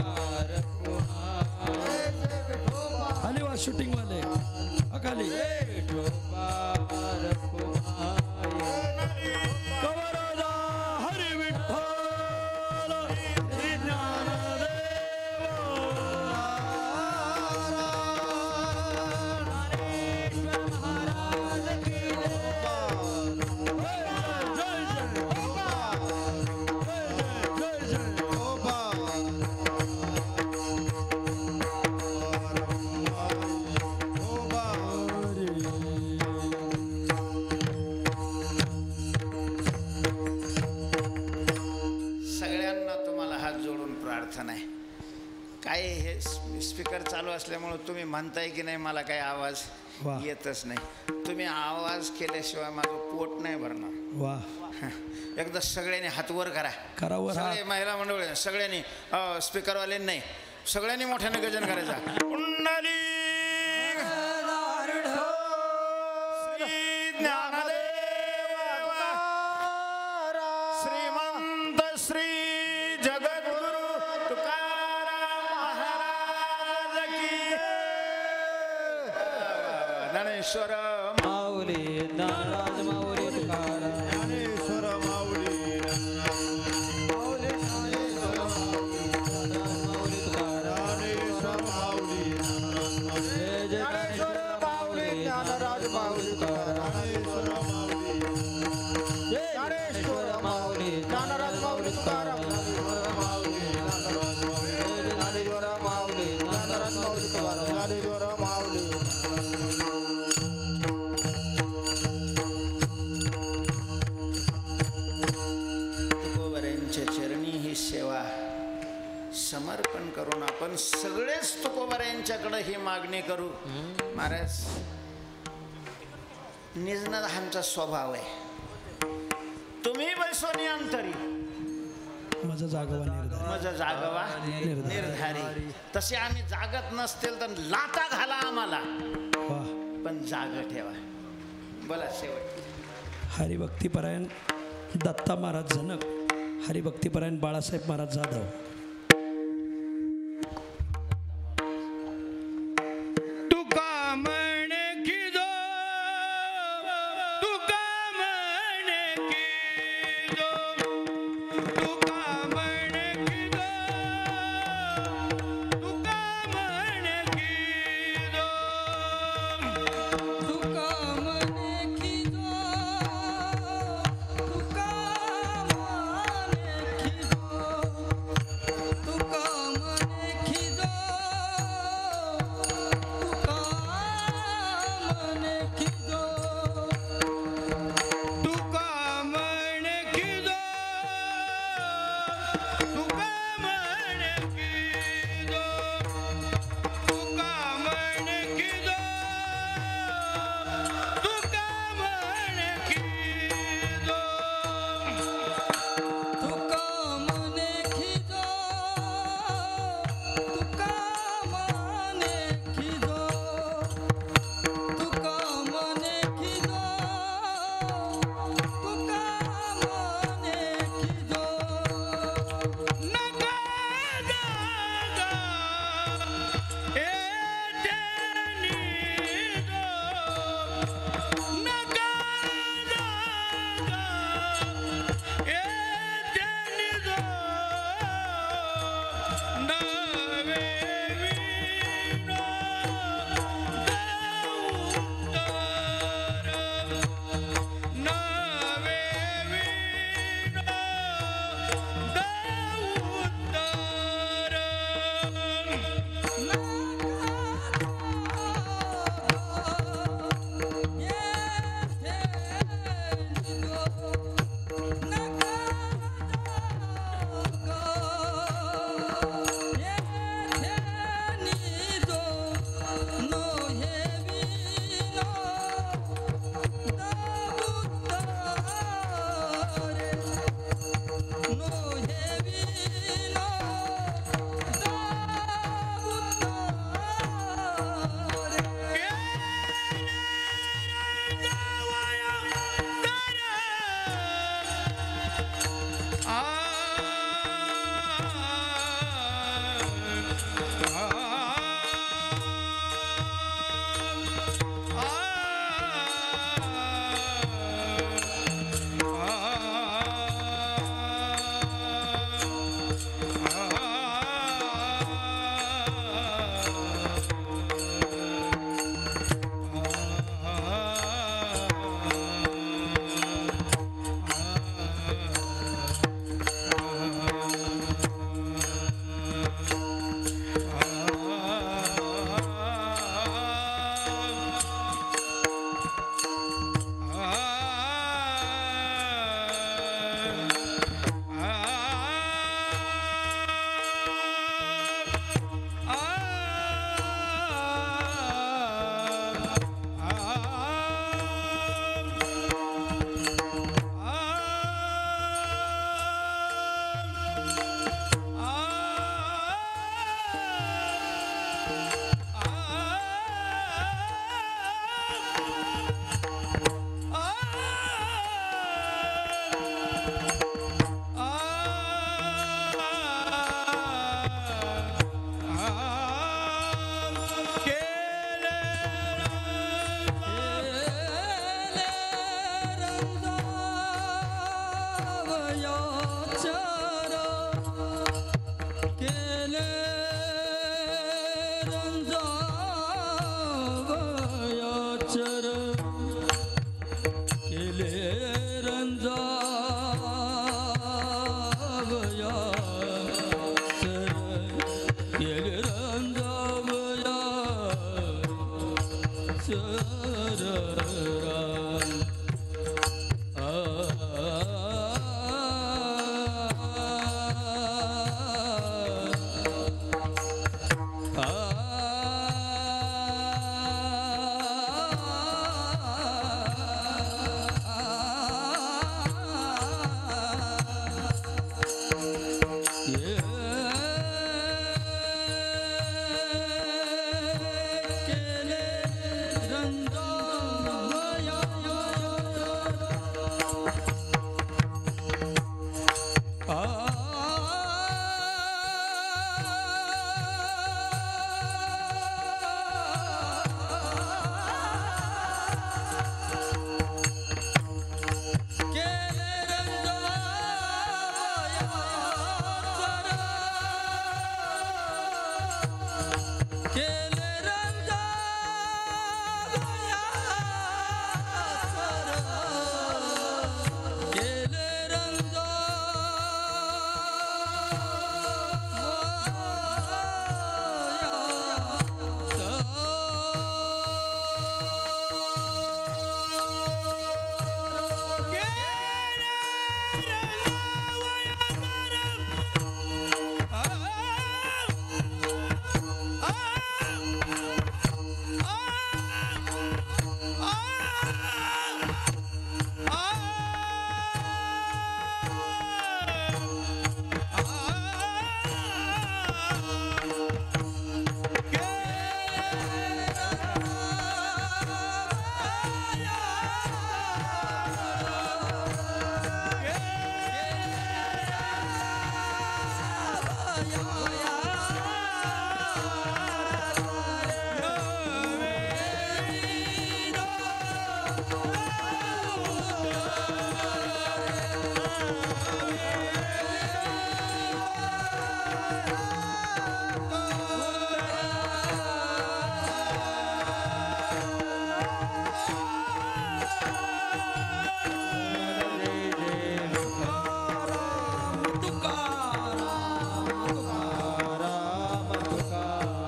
खाली वा. शूटिंग वाले खाली. कवरदा हरी विठ्ठल श्री ज्ञानदेव. अर्थ नाही. काय हे स्पीकर चालू असल्यामुळं तुम्ही म्हणताय की नाही मला काही आवाज वा. येतच नाही. तुम्ही आवाज केल्याशिवाय माझं पोट नाही भरणार. वा एकदा सगळ्यांनी हात वर करा. करावर सगळे महिला मंडळ सगळ्यांनी स्पीकरवाले नाही सगळ्यांनी मोठ्याने गजन करायचा. कुंडली श्री ज्ञानदेव श्रीमंत श्री जगद्गुरु तुकाराम महाराज की ज्ञानेश्वर माऊली ज्ञानराज माऊली तुकाराम ज्ञानेश्वर माऊली माऊली ज्ञानेश्वर माऊली जय जय ज्ञानेश्वर माऊली ज्ञानराज माऊली ज्ञानेश्वर माऊली ज्ञानेश्वर माऊली ज्ञानराज माऊली तुकाराम ज्ञानेश्वर माऊली ज्ञानराज माऊली तुकाराम ज्ञानेश्वर माऊली तुकोबारायांच्या चरणी ही सेवा समर्पण करून आपण सगळेच तुकोबारायांच्याकडे ही मागणी करू. महाराज निजनाद आमचा स्वभाव आहे. तुम्ही बैसोनी अंतरी माझं जागवा निर्धार मज जागवा निर्धारी. तसे आम्ही जागत नसतील तर लाता घाला आम्हाला वा. पण जाग ठेवा. बोला शेवट. हरिभक्तीपरायण दत्ता महाराज जनक, हरिभक्तीपरायण बाळासाहेब महाराज जाधव. तुका म्हणे की जो तुका म्हणे की जो तुका म्हणे की जो तुका म्हणे की जो तुका म्हणे की जो तुका म्हणे की जो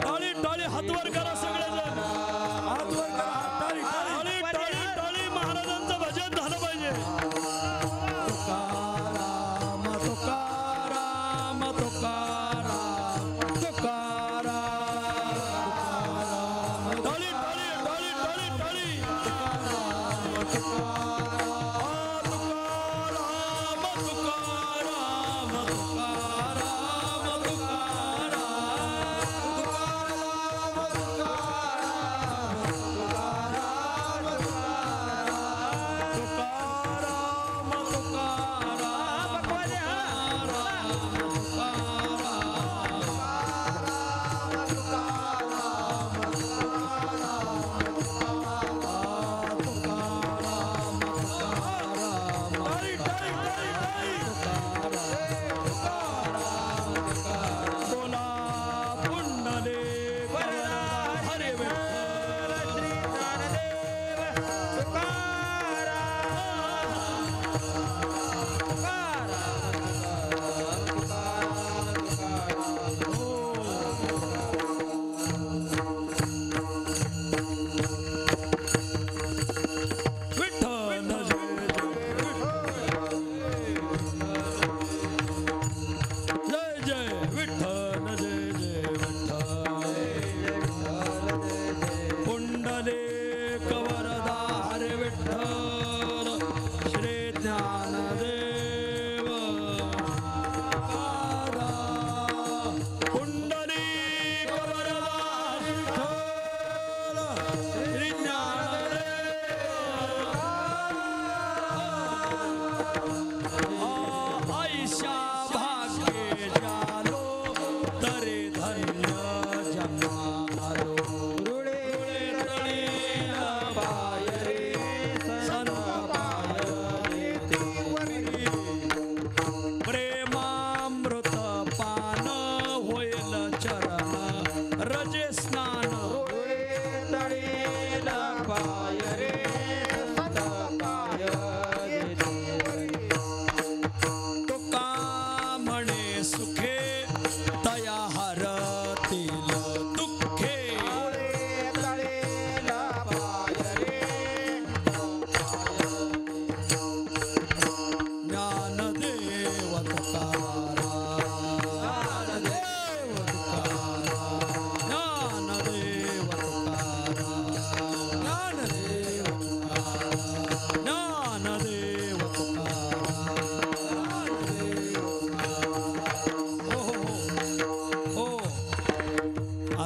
टाळी टाळी हातवर करा सगळेजण हातवर करा टाळी टाळी टाळी टाळी महाराजांचं भजन झालं पाहिजे तुकाराम तुकाराम तुकाराम तुकाराम टाळी टाळी टाळी टाळी टाळी तुकाराम तुकाराम तुकाराम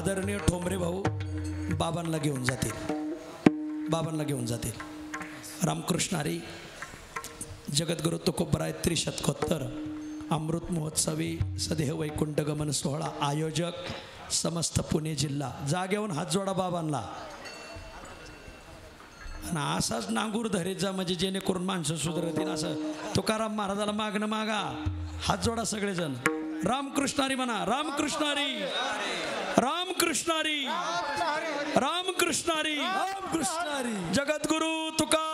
आदरणीय ठोंबरे भाऊ बाबांना घेऊन जातील रामकृष्ण हरी जगद्गुरु तुकोबराय त्रिशतकोत्तर अमृत महोत्सवी सदेह वैकुंठ गमन सोहळा आयोजक समस्त पुणे जिल्हा जागेहून हात जोडा बाबांना आणि असाच नांगूर धरीत जा म्हणजे जेणेकरून माणसं सुधरतील असं तुकाराम महाराजाला मागणं मागा हात जोडा सगळेजण रामकृष्ण हरी म्हणा रामकृष्ण हरी रामकृष्ण हरी रामकृष्ण हरी जगद्गुरु तुका